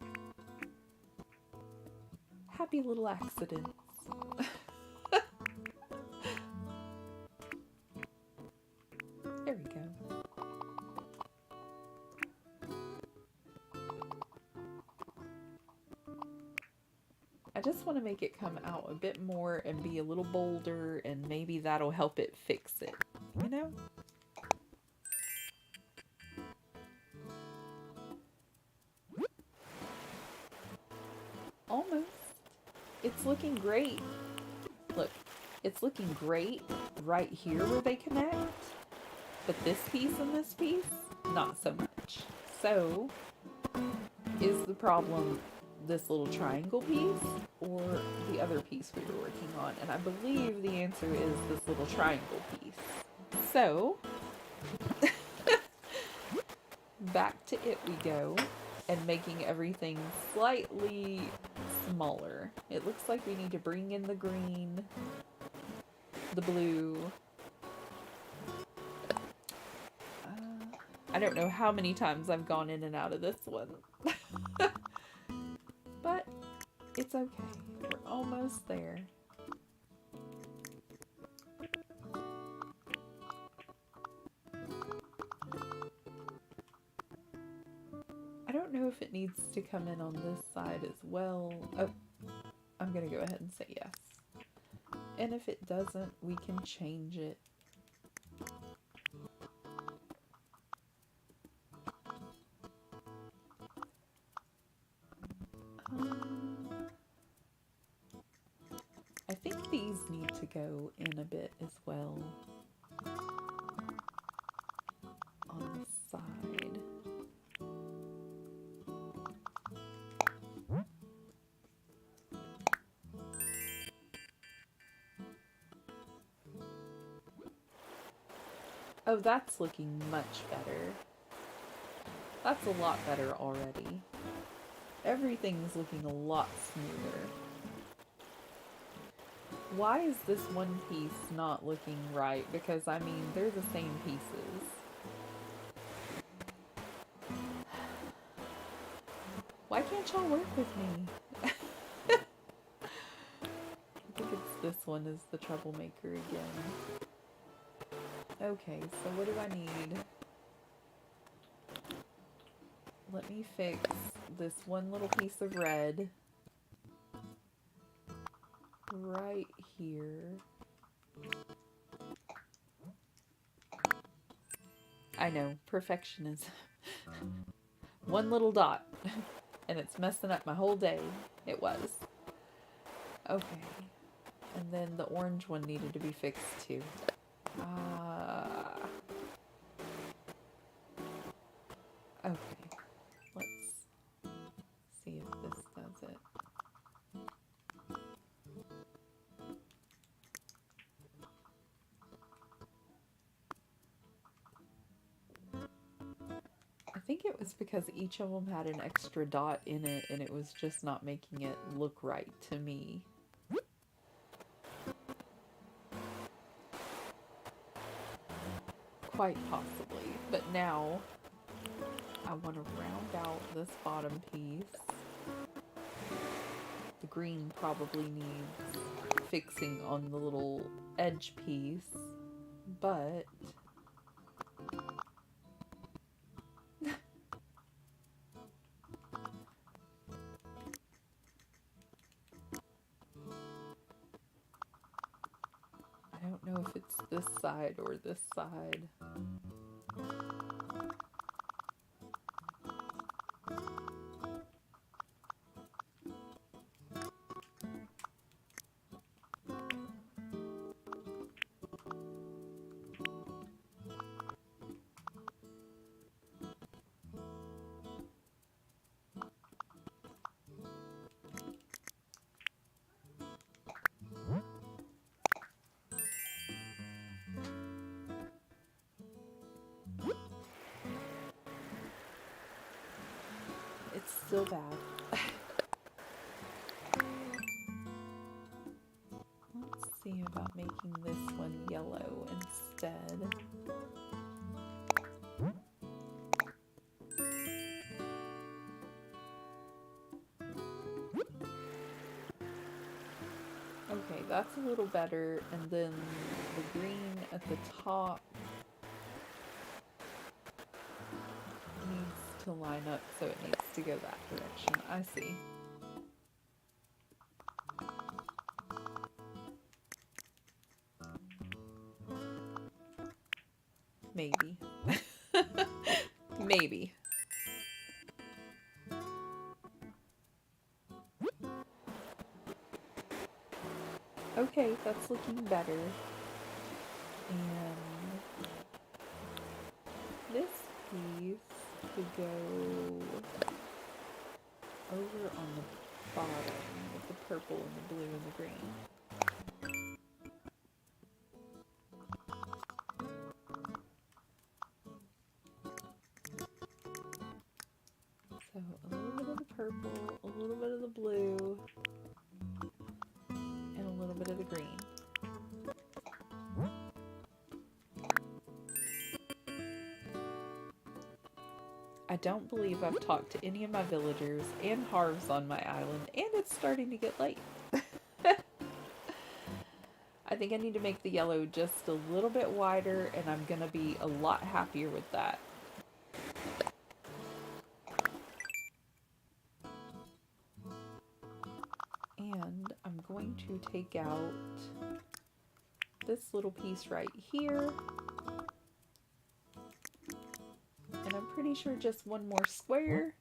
Happy little accidents. There we go. I just want to make it come out a bit more and be a little bolder, and maybe that'll help it fix it, you know? Almost. It's looking great. Look, it's looking great right here where they connect, but this piece and this piece, not so much. So, is the problem this little triangle piece or the other piece we were working on? And I believe the answer is this little triangle piece. So, back to it we go, and making everything slightly smaller. It looks like we need to bring in the green, the blue. I don't know how many times I've gone in and out of this one. But it's okay. We're almost there. I don't know if it needs to come in on this side as well. Oh, I'm going to go ahead and say yes. And if it doesn't, we can change it. I think these need to go in a bit as well on the side. Oh, that's looking much better. That's a lot better already. Everything's looking a lot smoother. Why is this one piece not looking right? Because, I mean, they're the same pieces. Why can't y'all work with me? I think it's this one is the troublemaker again. Okay, so what do I need? Let me fix this one little piece of red right here. I know, perfectionism. One little dot, and it's messing up my whole day. It was. Okay. And then the orange one needed to be fixed too. Okay. Let's see if this does it. I think it was because each of them had an extra dot in it and it was just not making it look right to me. Quite possibly, but now I want to round out this bottom piece. The green probably needs fixing on the little edge piece, but I don't know if it's this side or this side. It's still bad. Let's see about making this one yellow instead. Okay, that's a little better, and then the green at the top needs to line up, so it needs to go that direction. I see. Maybe. Maybe. Okay, that's looking better. And this piece could go over on the bottom with the purple and the blue and the green. So a little bit of the purple, a little bit of the blue, and a little bit of the green. I don't believe I've talked to any of my villagers and harves on my island, and it's starting to get late. I think I need to make the yellow just a little bit wider, and I'm gonna be a lot happier with that. And I'm going to take out this little piece right here. And I'm pretty sure just one more square.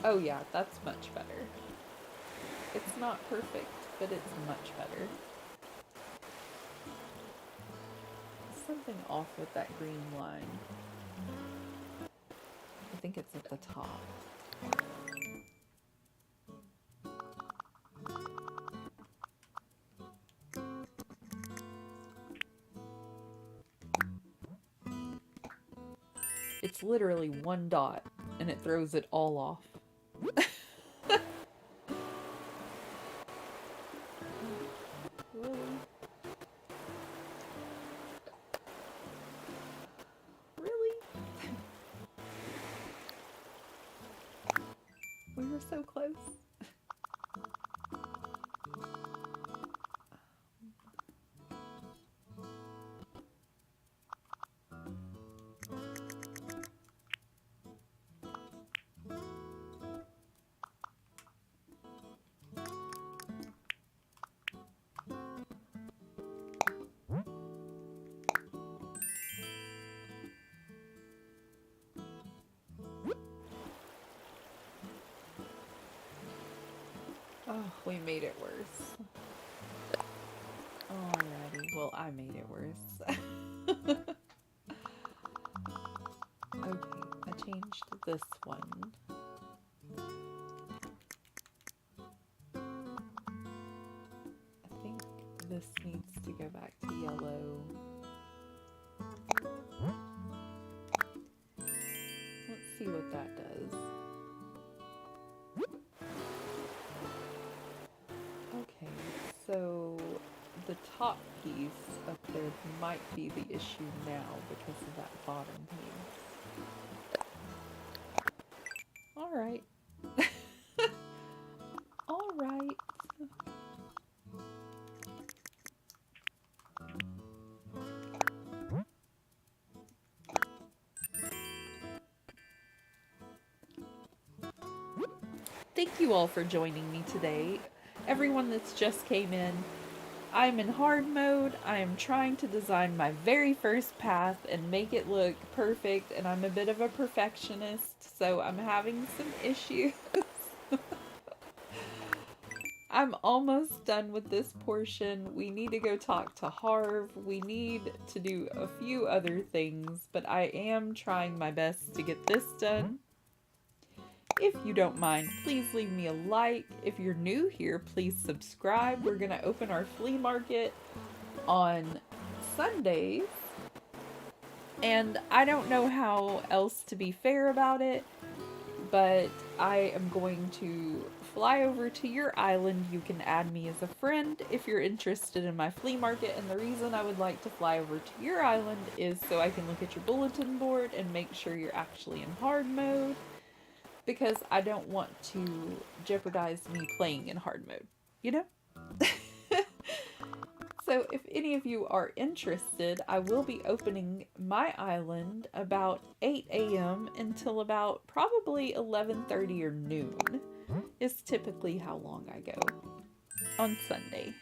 Oh yeah, that's much better. It's not perfect, but it's much better. There's something off with that green line. I think it's at the top. It's literally one dot, and it throws it all off. Really? Really? We were so close. Oh, we made it worse. Alrighty, well, I made it worse. Okay, I changed this one. I think this needs to go back to yellow. Let's see what that does. Okay, so the top piece up there might be the issue now because of that bottom piece. Alright. Alright. Thank you all for joining me today. Everyone that's just came in, I'm in hard mode. I am trying to design my very first path and make it look perfect, and I'm a bit of a perfectionist, so I'm having some issues. I'm almost done with this portion. We need to go talk to Harv. We need to do a few other things, but I am trying my best to get this done. If you don't mind, please leave me a like. If you're new here, please subscribe. We're going to open our flea market on Sundays. And I don't know how else to be fair about it, but I am going to fly over to your island. You can add me as a friend if you're interested in my flea market. And the reason I would like to fly over to your island is so I can look at your bulletin board and make sure you're actually in hard mode. Because I don't want to jeopardize me playing in hard mode, you know? So if any of you are interested, I will be opening my island about 8 a.m. until about probably 11:30 or noon is typically how long I go on Sunday.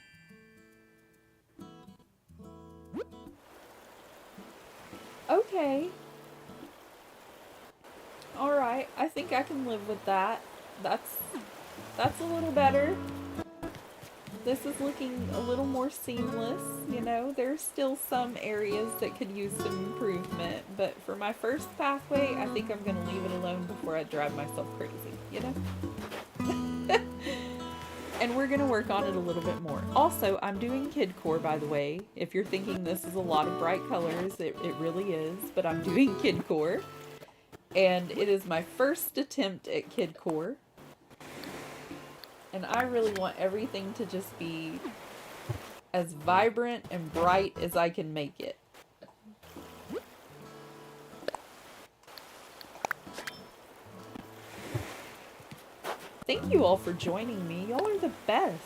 Okay. Alright, I think I can live with that. That's a little better. This is looking a little more seamless, you know. There's still some areas that could use some improvement, but for my first pathway, I think I'm going to leave it alone before I drive myself crazy, you know. And we're going to work on it a little bit more. Also, I'm doing kidcore, by the way. If you're thinking this is a lot of bright colors, it really is, but I'm doing kidcore. And it is my first attempt at kidcore. And I really want everything to just be as vibrant and bright as I can make it. Thank you all for joining me. Y'all are the best.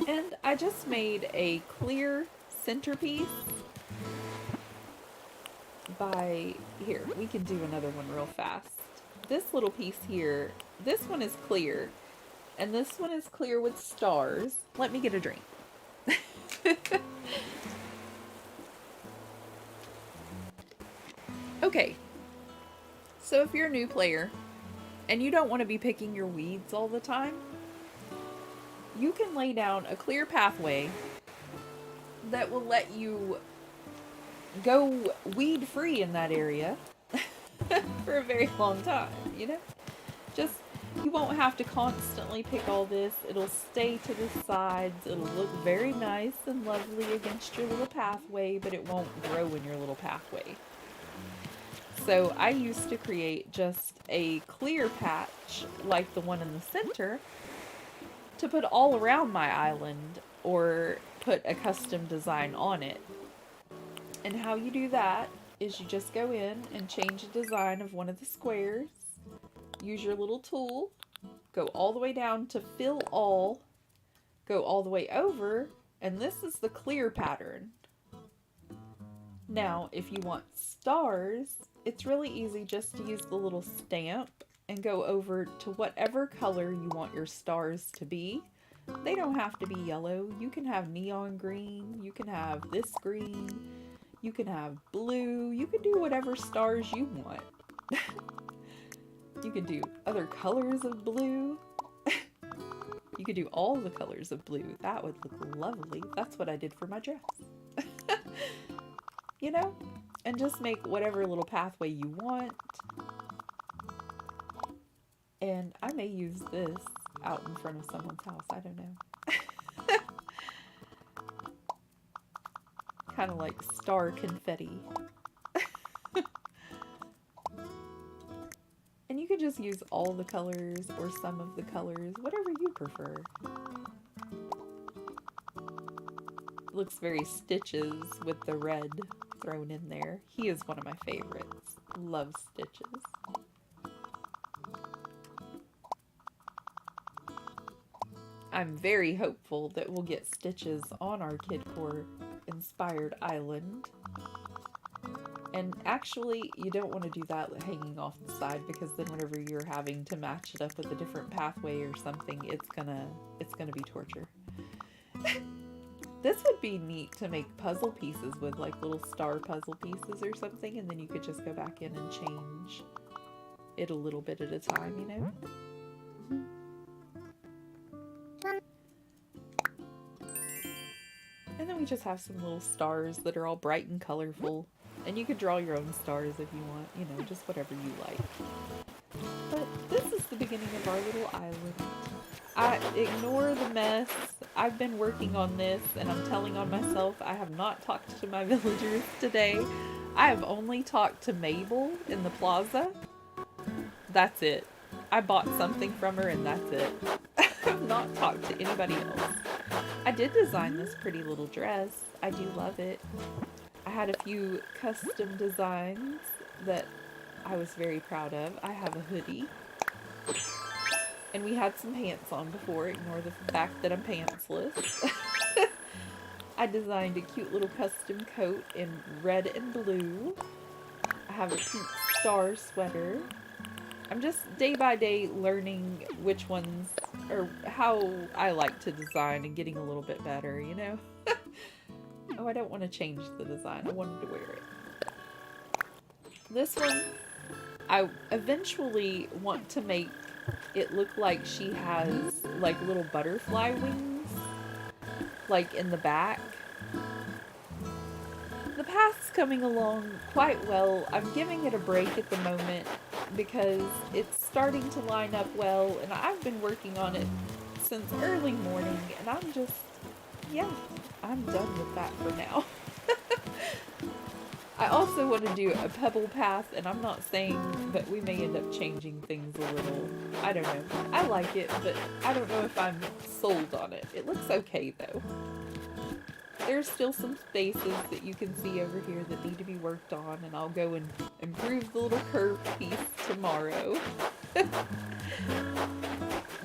And I just made a clear centerpiece by, here, we can do another one real fast. This little piece here, this one is clear, and this one is clear with stars. Let me get a drink. Okay, so if you're a new player and you don't want to be picking your weeds all the time, you can lay down a clear pathway that will let you go weed free in that area for a very long time, you know? Just, you won't have to constantly pick all this. It'll stay to the sides. It'll look very nice and lovely against your little pathway, but it won't grow in your little pathway. So I used to create just a clear patch like the one in the center to put all around my island or put a custom design on it. And how you do that is you just go in and change the design of one of the squares, use your little tool, go all the way down to fill all, go all the way over, and this is the clear pattern. Now, if you want stars, it's really easy just to use the little stamp and go over to whatever color you want your stars to be. They don't have to be yellow. You can have neon green. You can have this green. You can have blue. You can do whatever stars you want. You can do other colors of blue. You could do all the colors of blue. That would look lovely. That's what I did for my dress. You know? And just make whatever little pathway you want. And I may use this out in front of someone's house. I don't know. Kind of like star confetti. And you could just use all the colors or some of the colors, whatever you prefer. Looks very Stitches with the red thrown in there. He is one of my favorites. Love Stitches. I'm very hopeful that we'll get Stitches on our Kidcore inspired island. And actually, you don't want to do that hanging off the side, because then whenever you're having to match it up with a different pathway or something, it's gonna be torture. This would be neat to make puzzle pieces with, like little star puzzle pieces or something, and then you could just go back in and change it a little bit at a time, you know? And then we just have some little stars that are all bright and colorful. And you could draw your own stars if you want, you know, just whatever you like. But this is the beginning of our little island. I ignore the mess. I've been working on this, and I'm telling on myself I have not talked to my villagers today. I have only talked to Mabel in the plaza. That's it. I bought something from her, and that's it. I have not talked to anybody else. I did design this pretty little dress. I do love it. I had a few custom designs that I was very proud of. I have a hoodie. And we had some pants on before. Ignore the fact that I'm pantsless. I designed a cute little custom coat in red and blue. I have a pink star sweater. I'm just day by day learning which ones, or how I like to design and getting a little bit better, you know? Oh, I don't want to change the design. I wanted to wear it. This one, I eventually want to make it look like she has like little butterfly wings, like in the back. The path's coming along quite well. I'm giving it a break at the moment because it's starting to line up well, and I've been working on it since early morning, and I'm just, yeah, I'm done with that for now. I also want to do a pebble path, and I'm not saying that we may end up changing things a little. I don't know. I like it, but I don't know if I'm sold on it. It looks okay, though. There's still some spaces that you can see over here that need to be worked on, and I'll go and improve the little curved piece tomorrow.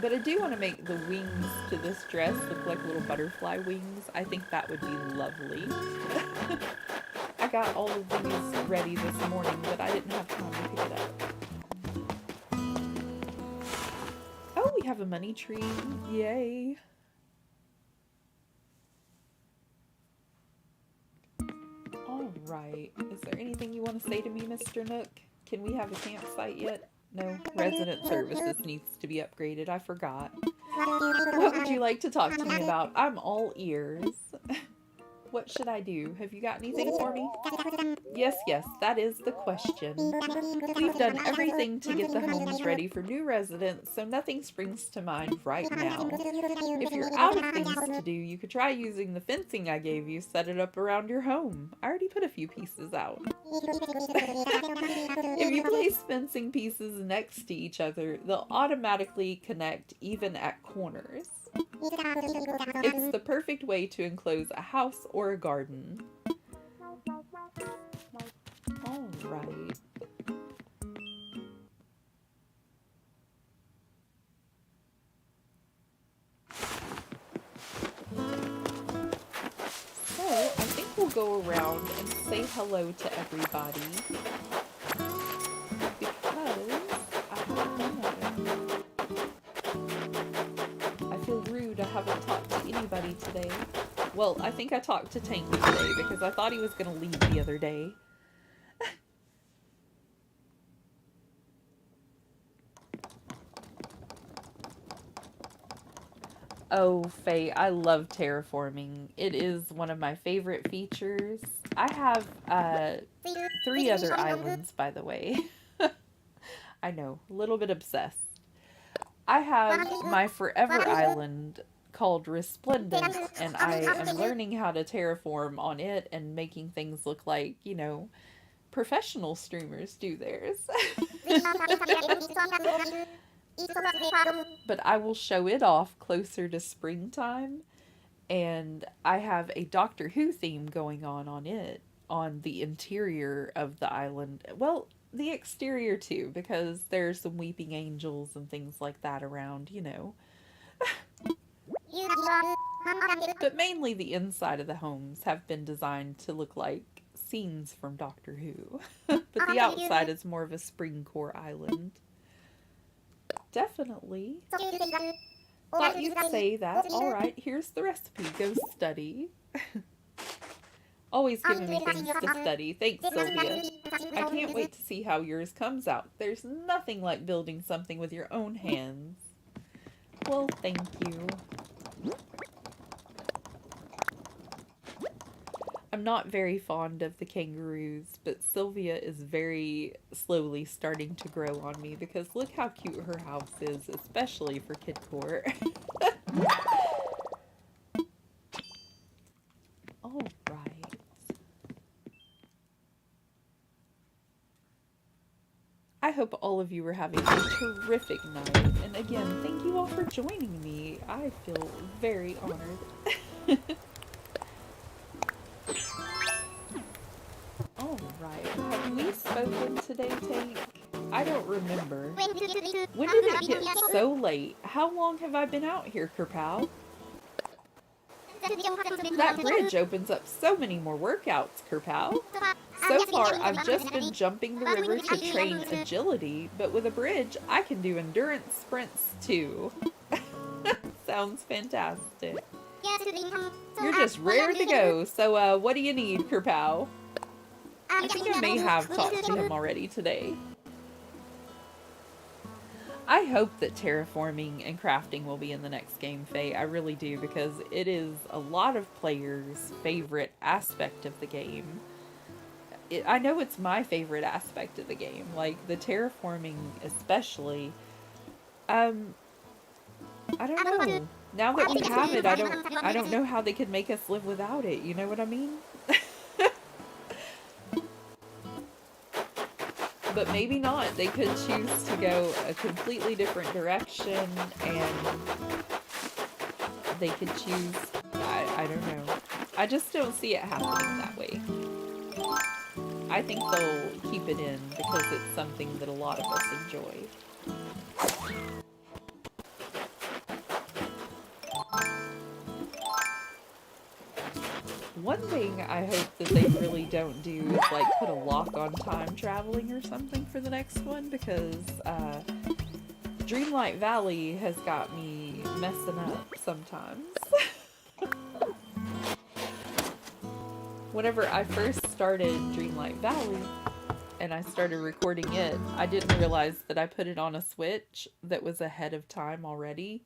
But I do want to make the wings to this dress look like little butterfly wings. I think that would be lovely. I got all of these ready this morning, but I didn't have time to pick it up. Oh, we have a money tree. Yay. Alright. Is there anything you want to say to me, Mr. Nook? Can we have a campsite yet? No. Resident services needs to be upgraded. I forgot. What would you like to talk to me about? I'm all ears. What should I do? Have you got anything for me? Yes, yes, that is the question. We've done everything to get the homes ready for new residents, so nothing springs to mind right now. If you're out of things to do, you could try using the fencing I gave you, set it up around your home. I already put a few pieces out. If you place fencing pieces next to each other, they'll automatically connect even at corners. It's the perfect way to enclose a house or a garden. Alright. So, I think we'll go around and say hello to everybody. Because I don't know. I feel rude, I haven't talked to anybody today. Well, I think I talked to Tanky today because I thought he was going to leave the other day. Oh, Faye, I love terraforming. It is one of my favorite features. I have 3 other islands, by the way. I know, a little bit obsessed. I have my forever island called Resplendent, and I am learning how to terraform on it and making things look like, you know, professional streamers do theirs. But I will show it off closer to springtime, and I have a Doctor Who theme going on it, on the interior of the island. Well, the exterior too, because there's some weeping angels and things like that around, you know. But mainly the inside of the homes have been designed to look like scenes from Doctor Who. But the outside is more of a spring core island. Definitely. Thought you'd say that. Alright, here's the recipe. Go study. Always giving me things to study. Thanks, Sylvia. I can't wait to see how yours comes out. There's nothing like building something with your own hands. Well, thank you. I'm not very fond of the kangaroos, but Sylvia is very slowly starting to grow on me because look how cute her house is, especially for kidcore. All right. I hope all of you are having a terrific night. And again, thank you all for joining me. I feel very honored. Alright, have we spoken today, Tank? I don't remember. When did it get so late? How long have I been out here, Kerpow? That bridge opens up so many more workouts, Kerpow. So far, I've just been jumping the river to train agility, but with a bridge, I can do endurance sprints too. Sounds fantastic. You're just rare to go, so what do you need, Kerpow? I think I may have talked to him already today. I hope that terraforming and crafting will be in the next game, Faye. I really do, because it is a lot of players' favorite aspect of the game. I know it's my favorite aspect of the game, like the terraforming especially. I don't know. Now that we have it, I don't know how they could make us live without it. You know what I mean? But maybe not. They could choose to go a completely different direction, and they could choose, I don't know. I just don't see it happening that way. I think they'll keep it in because it's something that a lot of us enjoy. One thing I hope that they really don't do is like put a lock on time traveling or something for the next one, because Dreamlight Valley has got me messing up sometimes. Whenever I first started Dreamlight Valley and I started recording it, I didn't realize that I put it on a Switch that was ahead of time already.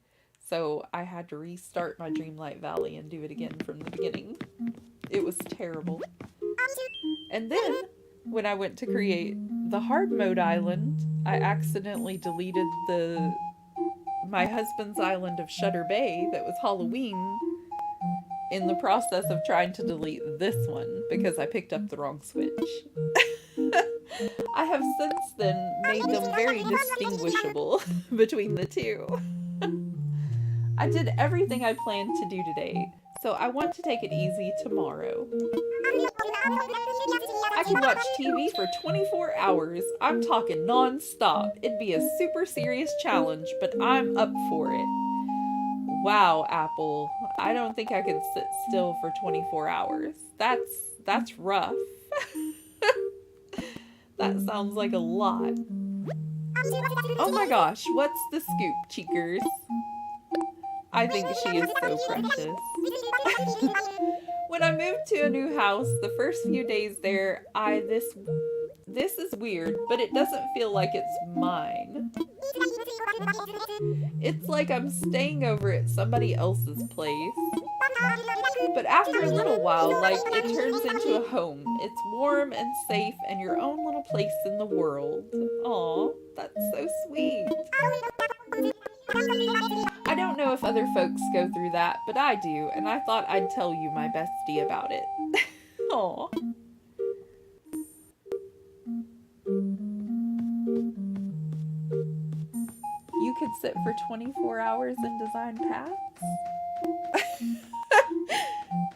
So I had to restart my Dreamlight Valley and do it again from the beginning. It was terrible. And then, when I went to create the hard mode island, I accidentally deleted my husband's island of Shutter Bay that was Halloween in the process of trying to delete this one because I picked up the wrong Switch. I have since then made them very distinguishable between the two. I did everything I planned to do today, so I want to take it easy tomorrow. I can watch TV for 24 hours. I'm talking non-stop. It'd be a super serious challenge, but I'm up for it. Wow, Apple. I don't think I could sit still for 24 hours. That's rough. That sounds like a lot. Oh my gosh, what's the scoop, cheekers? I think she is so precious. When I moved to a new house, the first few days there, This is weird, but it doesn't feel like it's mine. It's like I'm staying over at somebody else's place. But after a little while, like, it turns into a home. It's warm and safe and your own little place in the world. Aw, that's so sweet. I don't know if other folks go through that, but I do, and I thought I'd tell you, my bestie, about it. Aw. You could sit for 24 hours and design paths?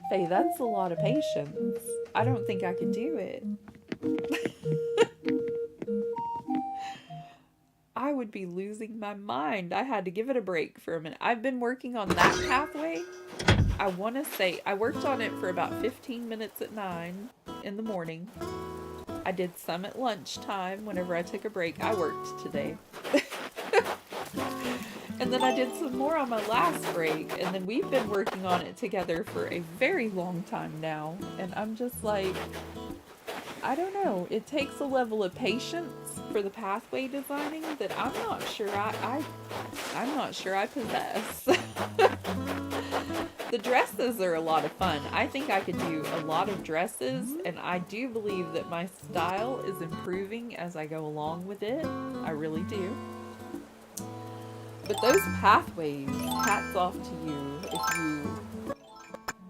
Faye, that's a lot of patience. I don't think I could do it. I would be losing my mind. I had to give it a break for a minute. I've been working on that pathway. I want to say I worked on it for about 15 minutes at 9 in the morning. I did some at lunchtime whenever I took a break. I worked today. And then I did some more on my last break, and then we've been working on it together for a very long time now, and I'm just like, I don't know, it takes a level of patience for the pathway designing that I'm not sure I'm not sure I possess. The dresses are a lot of fun. I think I could do a lot of dresses, and I do believe that my style is improving as I go along with it. I really do. But those pathways, hats off to you if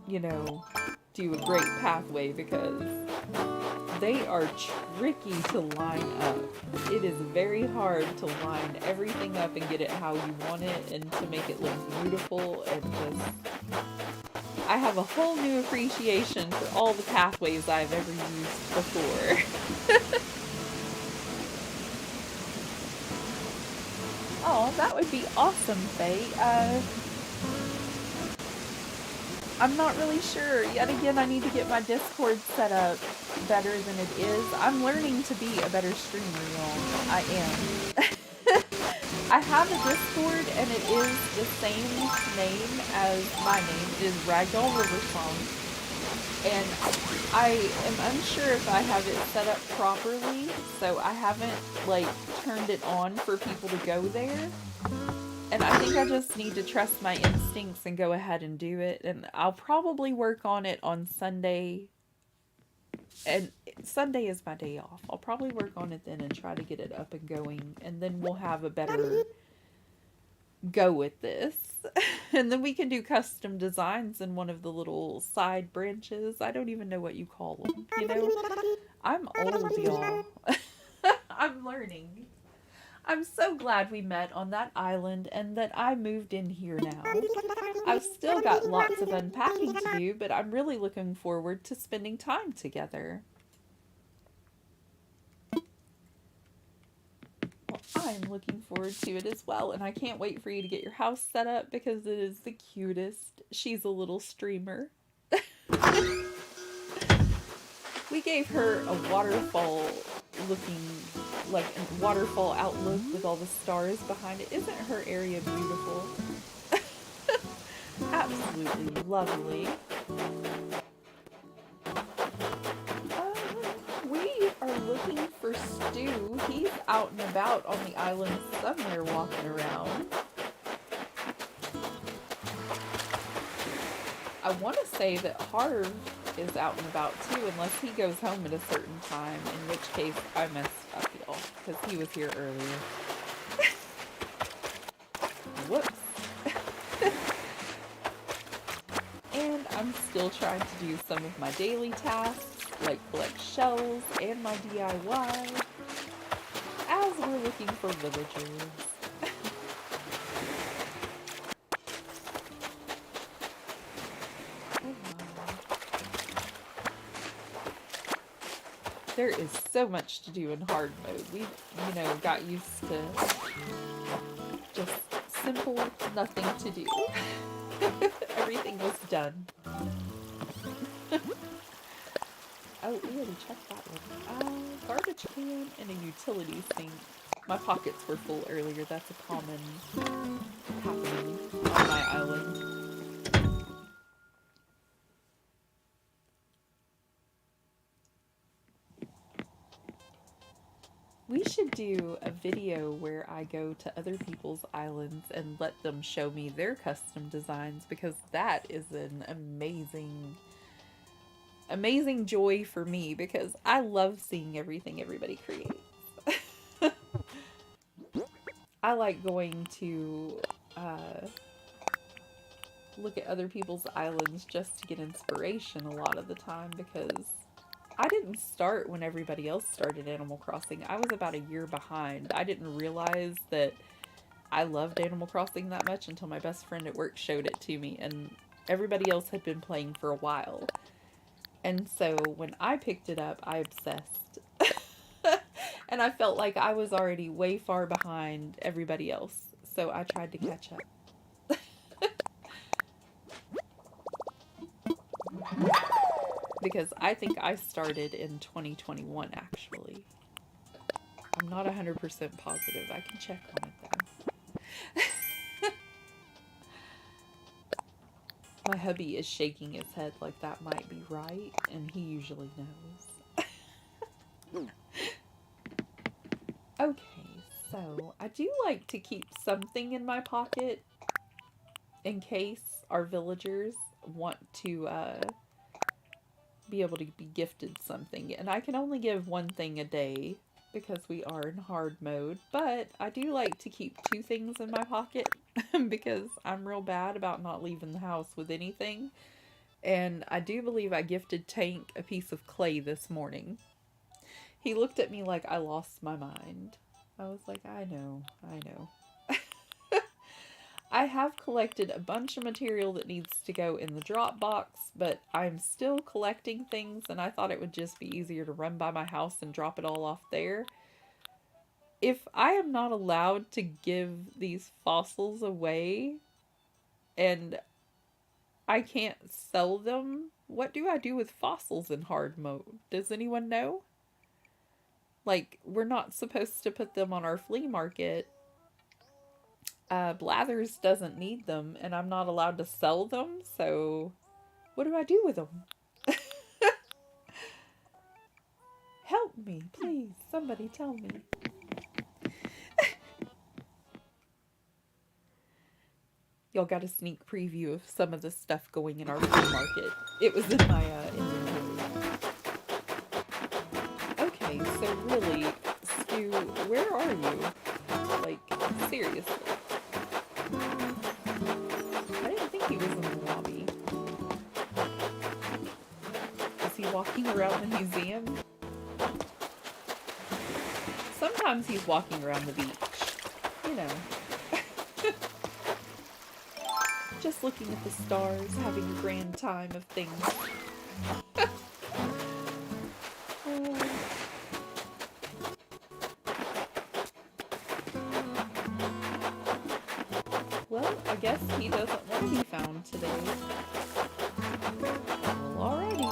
you know, do a great pathway, because they are tricky to line up. It is very hard to line everything up and get it how you want it and to make it look beautiful, and just, I have a whole new appreciation for all the pathways I've ever used before. Oh, that would be awesome, Faye. I'm not really sure. Yet again, I need to get my Discord set up better than it is. I'm learning to be a better streamer, y'all. I am. I have a Discord, and it is the same name as my name. It is Ragdoll Riversong. And I am unsure if I have it set up properly, so I haven't, like, turned it on for people to go there. And I think I just need to trust my instincts and go ahead and do it. And I'll probably work on it on Sunday. And Sunday is my day off. I'll probably work on it then and try to get it up and going. And then we'll have a better go with this. And then we can do custom designs in one of the little side branches. I don't even know what you call them. You know, I'm old, y'all. I'm learning. I'm so glad we met on that island and that I moved in here now. I've still got lots of unpacking to do, but I'm really looking forward to spending time together. Well, I'm looking forward to it as well, and I can't wait for you to get your house set up because it is the cutest. She's a little streamer. We gave her a waterfall looking, like a waterfall outlook with all the stars behind it. Isn't her area beautiful? Absolutely lovely. We are looking for Stu. He's out and about on the island somewhere walking around. I want to say that Harv is out and about too, unless he goes home at a certain time, in which case I messed up, y'all, because he was here earlier. Whoops. And I'm still trying to do some of my daily tasks, like collect shells and my DIY, as we're looking for villagers. There is so much to do in hard mode. We've, got used to just simple nothing to do. Everything was done. Oh, we already checked that one. Garbage can and a utility sink. My pockets were full earlier. That's a common happening on my island. We should do a video where I go to other people's islands and let them show me their custom designs, because that is an amazing joy for me, because I love seeing everything everybody creates. I like going to look at other people's islands just to get inspiration a lot of the time, because I didn't start when everybody else started Animal Crossing. I was about a year behind. I didn't realize that I loved Animal Crossing that much until my best friend at work showed it to me, and everybody else had been playing for a while. And so when I picked it up, I obsessed. And I felt like I was already way far behind everybody else. So I tried to catch up. Because I think I started in 2021, actually. I'm not 100% positive. I can check on it, though. My hubby is shaking his head like that might be right, and he usually knows. Okay, so I do like to keep something in my pocket in case our villagers want to be able to be gifted something. And I can only give one thing a day because we are in hard mode, but I do like to keep 2 things in my pocket because I'm real bad about not leaving the house with anything. And I do believe I gifted Tank a piece of clay this morning. He looked at me like I lost my mind. I was like, I know. I have collected a bunch of material that needs to go in the drop box, but I'm still collecting things, and I thought it would just be easier to run by my house and drop it all off there. If I am not allowed to give these fossils away, and I can't sell them, what do I do with fossils in hard mode? Does anyone know? Like, we're not supposed to put them on our flea market. Blathers doesn't need them, and I'm not allowed to sell them, so what do I do with them? Help me, please. Somebody tell me. Y'all got a sneak preview of some of the stuff going in our flea market. It was in my inventory. Okay, so really, Stu, where are you? Like, seriously. I didn't think he was in the lobby. Is he walking around the museum? Sometimes he's walking around the beach. You know. Just looking at the stars, having a grand time of things. Well, I guess he doesn't want to be found today. Well, alrighty.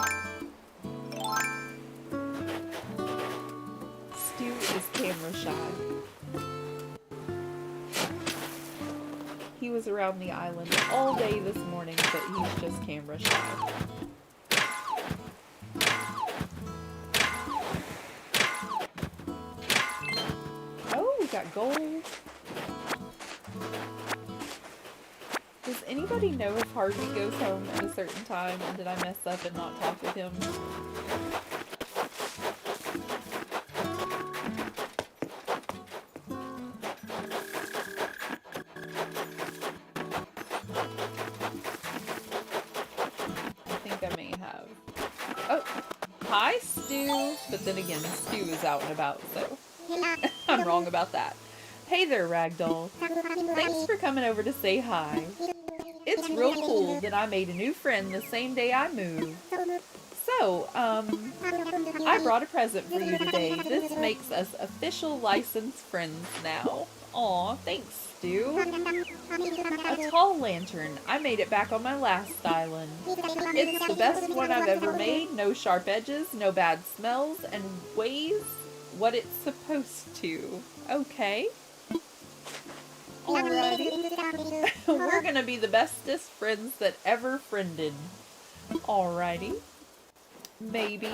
Stu is camera shy. He was around the island all day this morning, but he's just camera shy. Oh, we got gold. Does anybody know if Harvey goes home at a certain time, and did I mess up and not talk with him? I think I may have. Oh, hi Stu! But then again, Stu is out and about, so I'm wrong about that. Hey there, Ragdoll. Thanks for coming over to say hi. It's real cool that I made a new friend the same day I moved. So, I brought a present for you today. This makes us official licensed friends now. Aw, thanks, Stu. A tall lantern. I made it back on my last island. It's the best one I've ever made. No sharp edges, no bad smells, and weighs what it's supposed to. Okay. Alrighty. We're gonna be the bestest friends that ever friended. Alrighty. Maybe.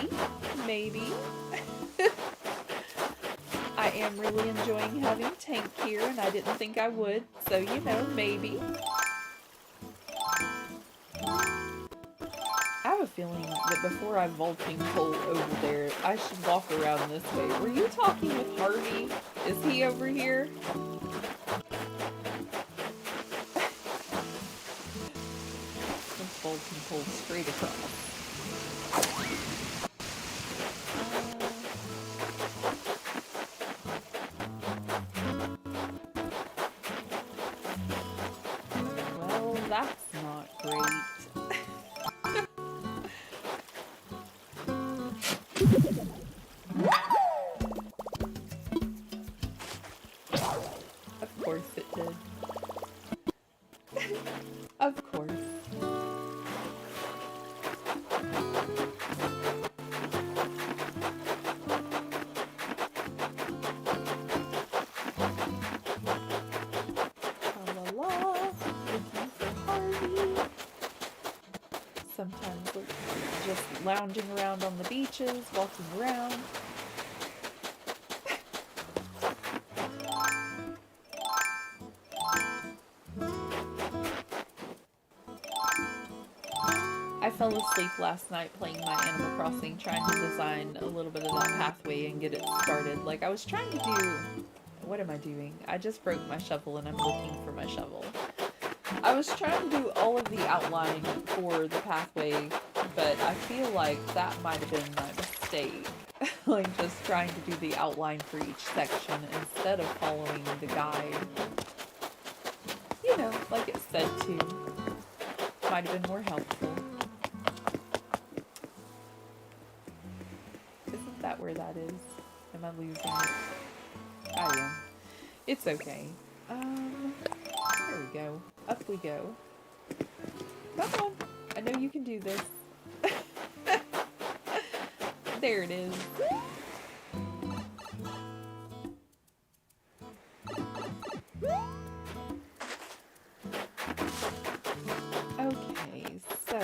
I am really enjoying having Tank here, and I didn't think I would, so you know, maybe. I have a feeling that before I vaulting pole over there, I should walk around this way. Were you talking with Harvey? Is he over here? Let's vaulting pole straight across. Well, that's not great. Of course it did. Of course. La la la. Looking for Harvey. Sometimes just lounging around on the beaches, walking around. I fell asleep last night playing my Animal Crossing, trying to design a little bit of that pathway and get it started. Like, I was trying to do... What am I doing? I just broke my shovel and I'm looking for my shovel. I was trying to do all of the outline for the pathway, but I feel like that might have been my mistake. Like, just trying to do the outline for each section instead of following the guide. You know, like it said to. Might have been more helpful. Isn't that where that is? Am I losing it? I am. It's okay. There we go. Up we go. Come on. I know you can do this. There it is. Okay, so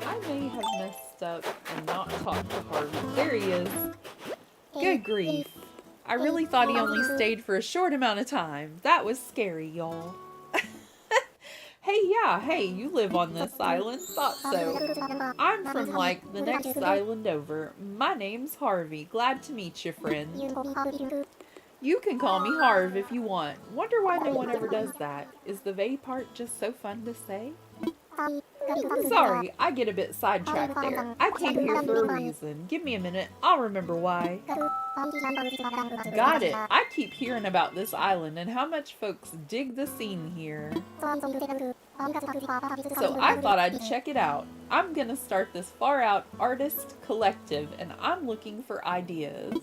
I may have messed up and not talked to Harvey. There he is. Good grief. I really thought he only stayed for a short amount of time. That was scary, y'all. Hey, you live on this island. Thought so. I'm from, like, the next island over. My name's Harvey. Glad to meet you, friend. You can call me Harv if you want. Wonder why no one ever does that. Is the vey part just so fun to say? Sorry, I get a bit sidetracked there. I came here for a reason. Give me a minute, I'll remember why. Got it. I keep hearing about this island and how much folks dig the scene here. So I thought I'd check it out. I'm gonna start this far out artist collective and I'm looking for ideas.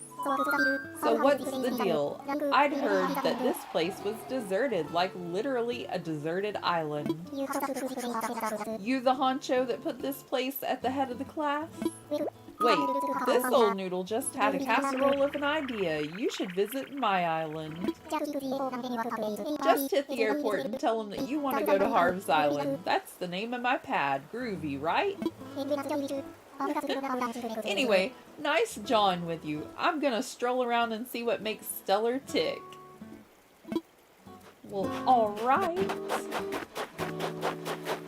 So what's the deal? I'd heard that this place was deserted, like literally a deserted island. You the honcho that put this place at the head of the class? Wait, this old noodle just had a casserole of an idea. You should visit my island. Just hit the airport and tell them that you want to go to Harv's Island. That's the name of my pad. Groovy, right? Anyway, nice jawing with you. I'm gonna stroll around and see what makes Stellar tick. Well, alright.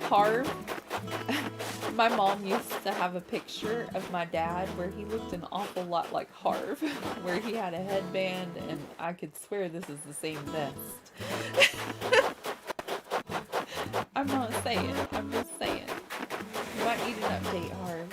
Harv. My mom used to have a picture of my dad where he looked an awful lot like Harv, where he had a headband, and I could swear this is the same vest. I'm not saying, I'm just saying. You might need an update, Harv.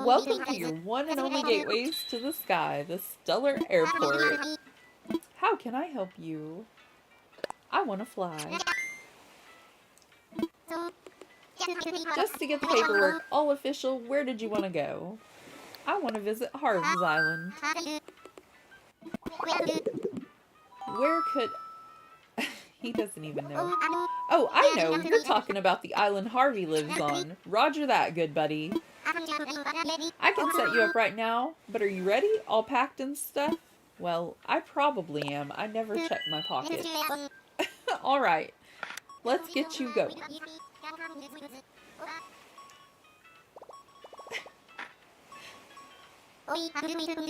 Welcome to your one and only gateways to the sky, the Stellar Airport. How can I help you? I want to fly. Just to get the paperwork all official, where did you want to go? I want to visit Harv's Island. Where could... He doesn't even know. Oh, I know. You're talking about the island Harvey lives on. Roger that, good buddy. I can set you up right now, but are you ready? All packed and stuff? Well, I probably am. I never check my pockets. Alright, let's get you going.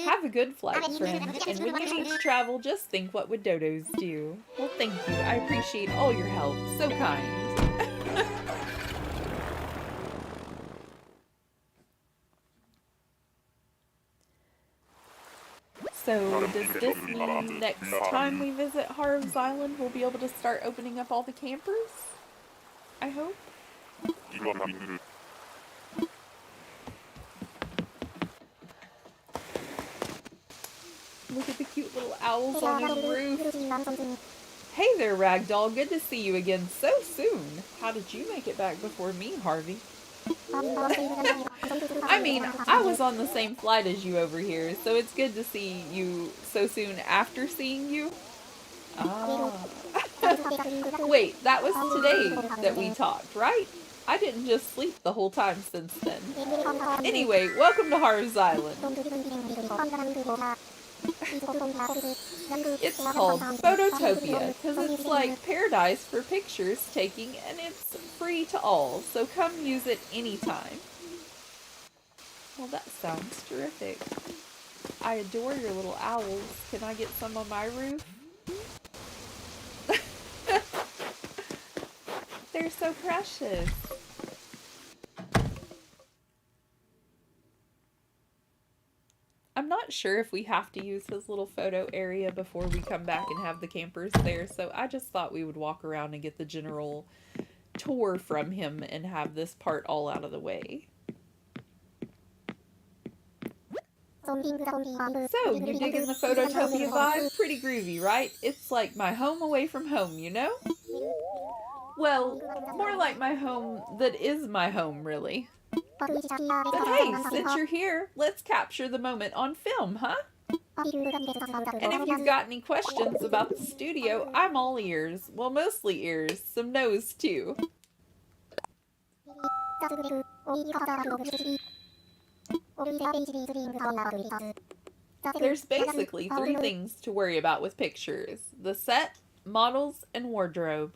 Have a good flight, friend, and when you need to travel, just think what would dodos do. Well, thank you. I appreciate all your help. So kind. So, does this mean next time we visit Harv's Island, we'll be able to start opening up all the campers? I hope. Look at the cute little owls on his roof. Hey there, Ragdoll. Good to see you again so soon. How did you make it back before me, Harvey? I mean, I was on the same flight as you over here, so it's good to see you so soon after seeing you. Ah. Wait, that was today that we talked, right? I didn't just sleep the whole time since then. Anyway, welcome to Harv's Island. It's called Phototopia because it's like paradise for pictures taking, and it's free to all, so come use it anytime. Well, that sounds terrific. I adore your little owls. Can I get some on my roof? They're so precious. I'm not sure if we have to use his little photo area before we come back and have the campers there, so I just thought we would walk around and get the general tour from him and have this part all out of the way. So, you digging the Phototopia vibe? Pretty groovy, right? It's like my home away from home, you know? Well, more like my home that is my home, really. But hey, since you're here, let's capture the moment on film, huh? And if you've got any questions about the studio, I'm all ears. Well, mostly ears. Some nose, too. There's basically 3 things to worry about with pictures: the set, models, and wardrobe.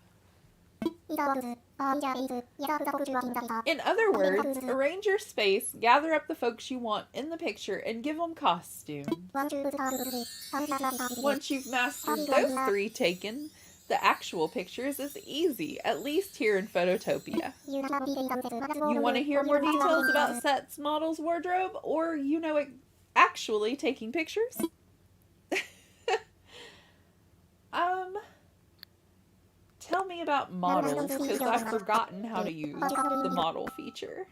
In other words, arrange your space, gather up the folks you want in the picture, and give them costumes. Once you've mastered those 3 taken, the actual pictures is easy, at least here in Phototopia. You want to hear more details about sets, models, wardrobe, or you know it actually taking pictures? Tell me about models, because I've forgotten how to use the model feature.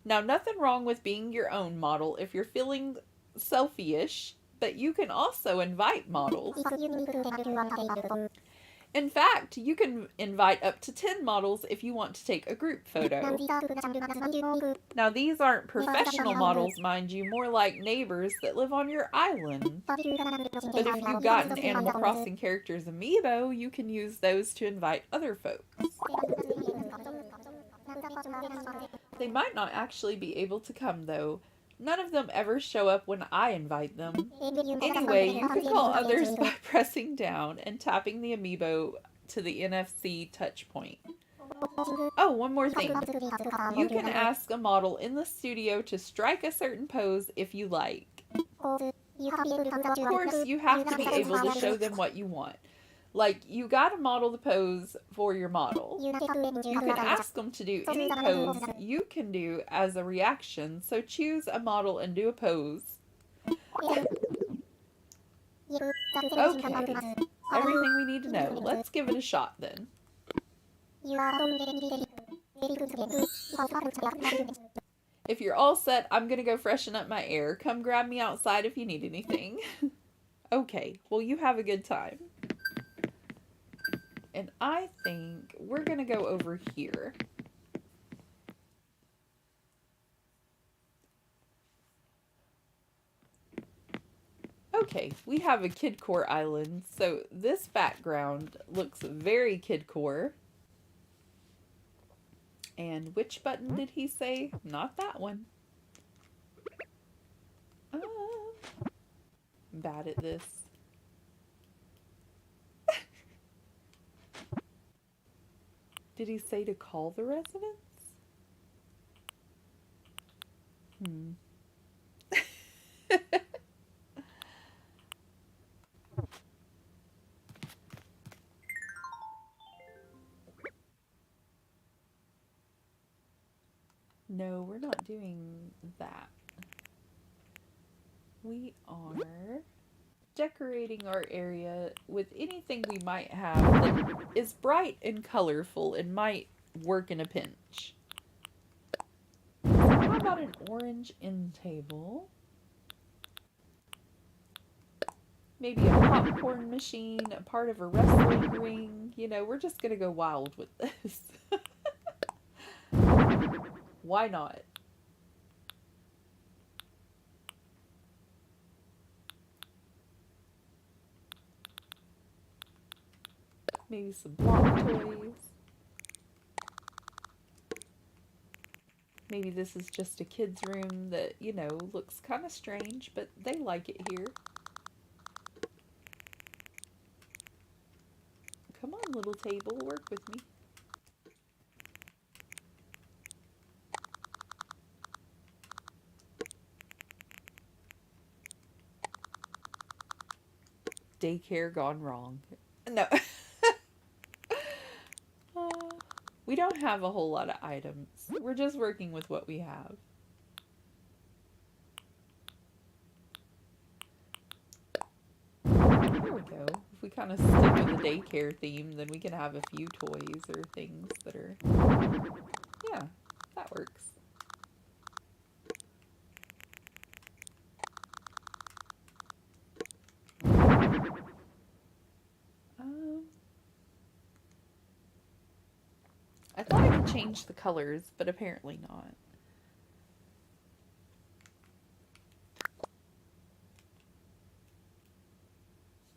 Now, nothing wrong with being your own model if you're feeling selfie-ish, but you can also invite models. In fact, you can invite up to 10 models if you want to take a group photo. Now, these aren't professional models, mind you, more like neighbors that live on your island. But if you've got an Animal Crossing Characters amiibo, you can use those to invite other folks. They might not actually be able to come, though. None of them ever show up when I invite them. Anyway, you can call others by pressing down and tapping the amiibo to the NFC touch point. Oh, one more thing. You can ask a model in the studio to strike a certain pose if you like. Of course, you have to be able to show them what you want. Like, you gotta model the pose for your model. You can ask them to do any pose you can do as a reaction, so choose a model and do a pose. Okay, everything we need to know. Let's give it a shot then. If you're all set, I'm gonna go freshen up my air. Come grab me outside if you need anything. Okay, well, you have a good time. And I think we're going to go over here. Okay, we have a kidcore island. So this background looks very kidcore. And which button did he say? Not that one. I'm bad at this. Did he say to call the residents? Hmm. No, we're not doing that. We are decorating our area with anything we might have that is bright and colorful and might work in a pinch. How about an orange end table? Maybe a popcorn machine, a part of a wrestling ring. You know, we're just gonna go wild with this. Why not? Maybe some block toys. Maybe this is just a kid's room that, you know, looks kind of strange, but they like it here. Come on, little table, work with me. Daycare gone wrong. No. uh, we don't have a whole lot of items. We're just working with what we have. There we go. If we kind of stick with the daycare theme, then we can have a few toys or things that are... Yeah, that works. I thought I could change the colors, but apparently not.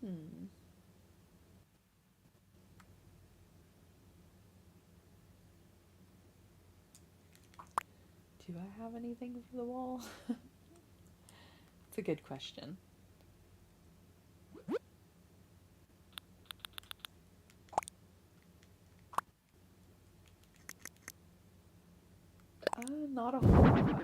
Hmm. Do I have anything for the wall? It's a good question. Not a whole lot.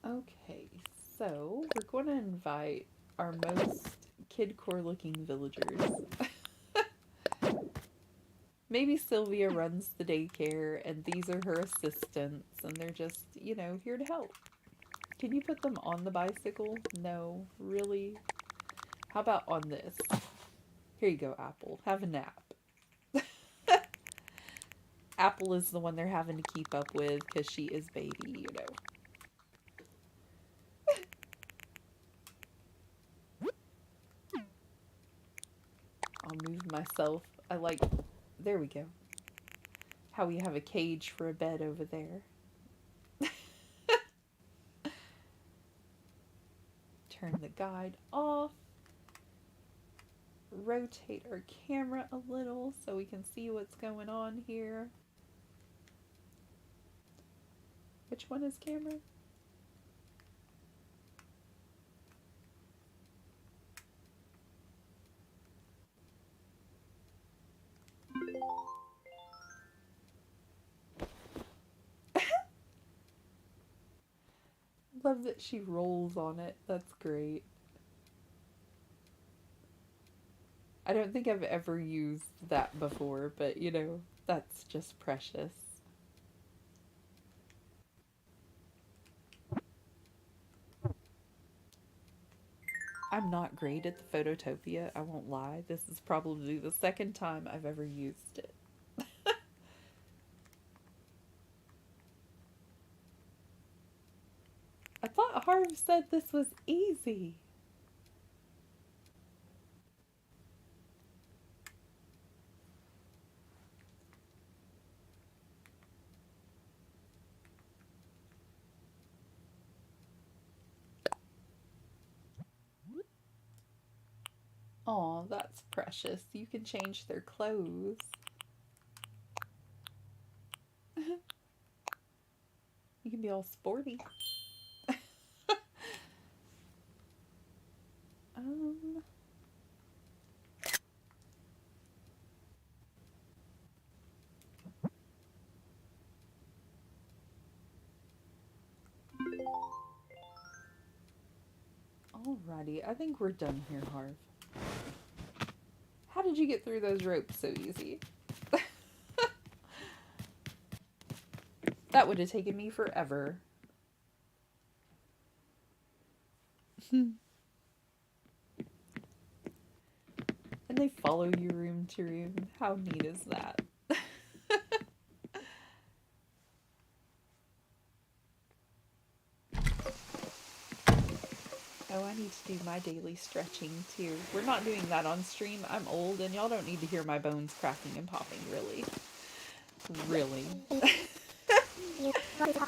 Okay, so we're going to invite our most kidcore looking villagers. Maybe Sylvia runs the daycare and these are her assistants and they're just, you know, here to help. Can you put them on the bicycle? No, really? How about on this? Here you go, Apple. Have a nap. Apple is the one they're having to keep up with because she is baby, you know. I'll move myself. I like... There we go. How we have a cage for a bed over there. Turn the guide off. Rotate our camera a little so we can see what's going on here. Which one is camera? Love that she rolls on it. That's great. I don't think I've ever used that before, but you know, that's just precious. I'm not great at the Phototopia, I won't lie. This is probably the second time I've ever used it. I thought Harv said this was easy. Aw, that's precious. You can change their clothes. You can be all sporty. Um, Alrighty, I think we're done here, Harv. How did you get through those ropes so easy? That would have taken me forever. And they follow you room to room. How neat is that? Oh, I need to do my daily stretching too. We're not doing that on stream. I'm old and y'all don't need to hear my bones cracking and popping, really. Really.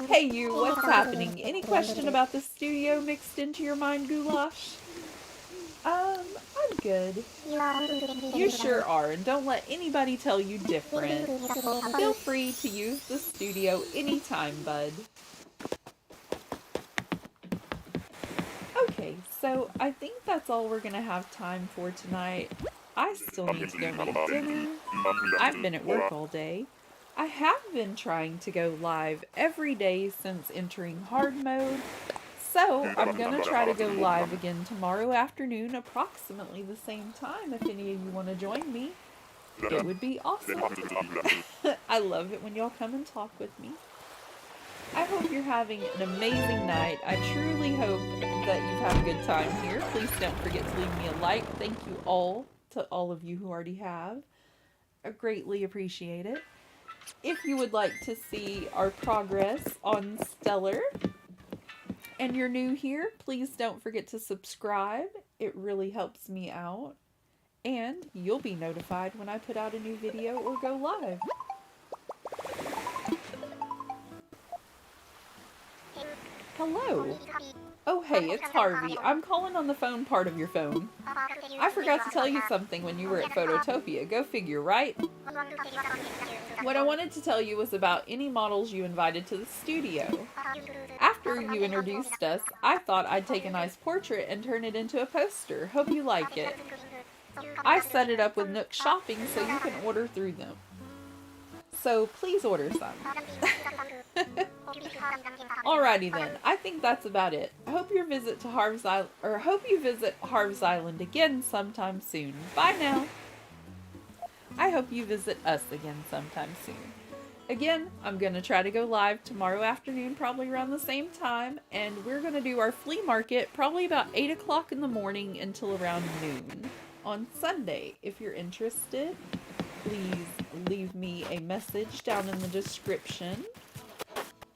Hey you, what's happening? Any question about the studio mixed into your mind, Goulash? I'm good. You sure are, and don't let anybody tell you different. Feel free to use the studio anytime, bud. Okay, so I think that's all we're gonna have time for tonight. I still need to go make dinner. I've been at work all day. I have been trying to go live every day since entering hard mode, so I'm gonna try to go live again tomorrow afternoon, approximately the same time. If any of you want to join me, it would be awesome. I love it when y'all come and talk with me. I hope you're having an amazing night. I truly hope that you've had a good time here. Please don't forget to leave me a like. Thank you all to all of you who already have. I greatly appreciate it. If you would like to see our progress on Stellar and you're new here, please don't forget to subscribe. It really helps me out. And you'll be notified when I put out a new video or go live. Hello. Oh hey, it's Harvey. I'm calling on the phone part of your phone. I forgot to tell you something when you were at Phototopia. Go figure, right? What I wanted to tell you was about any models you invited to the studio. After you introduced us, I thought I'd take a nice portrait and turn it into a poster. Hope you like it. I set it up with Nook Shopping so you can order through them. So please order some. Alrighty then, I think that's about it. I hope you visit Harv's Island again sometime soon. Bye now. I hope you visit us again sometime soon. Again, I'm gonna try to go live tomorrow afternoon, probably around the same time, and we're gonna do our flea market probably about 8 o'clock in the morning until around noon on Sunday. If you're interested, please leave me a message down in the description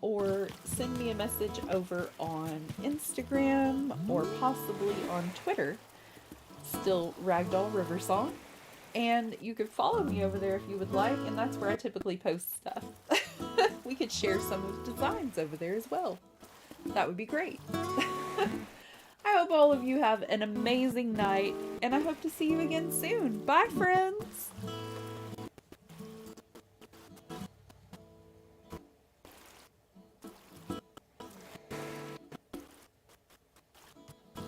or send me a message over on Instagram or possibly on Twitter. Still Ragdoll Riversong. And you could follow me over there if you would like, and that's where I typically post stuff. We could share some of the designs over there as well. That would be great. I hope all of you have an amazing night, and I hope to see you again soon. Bye, friends!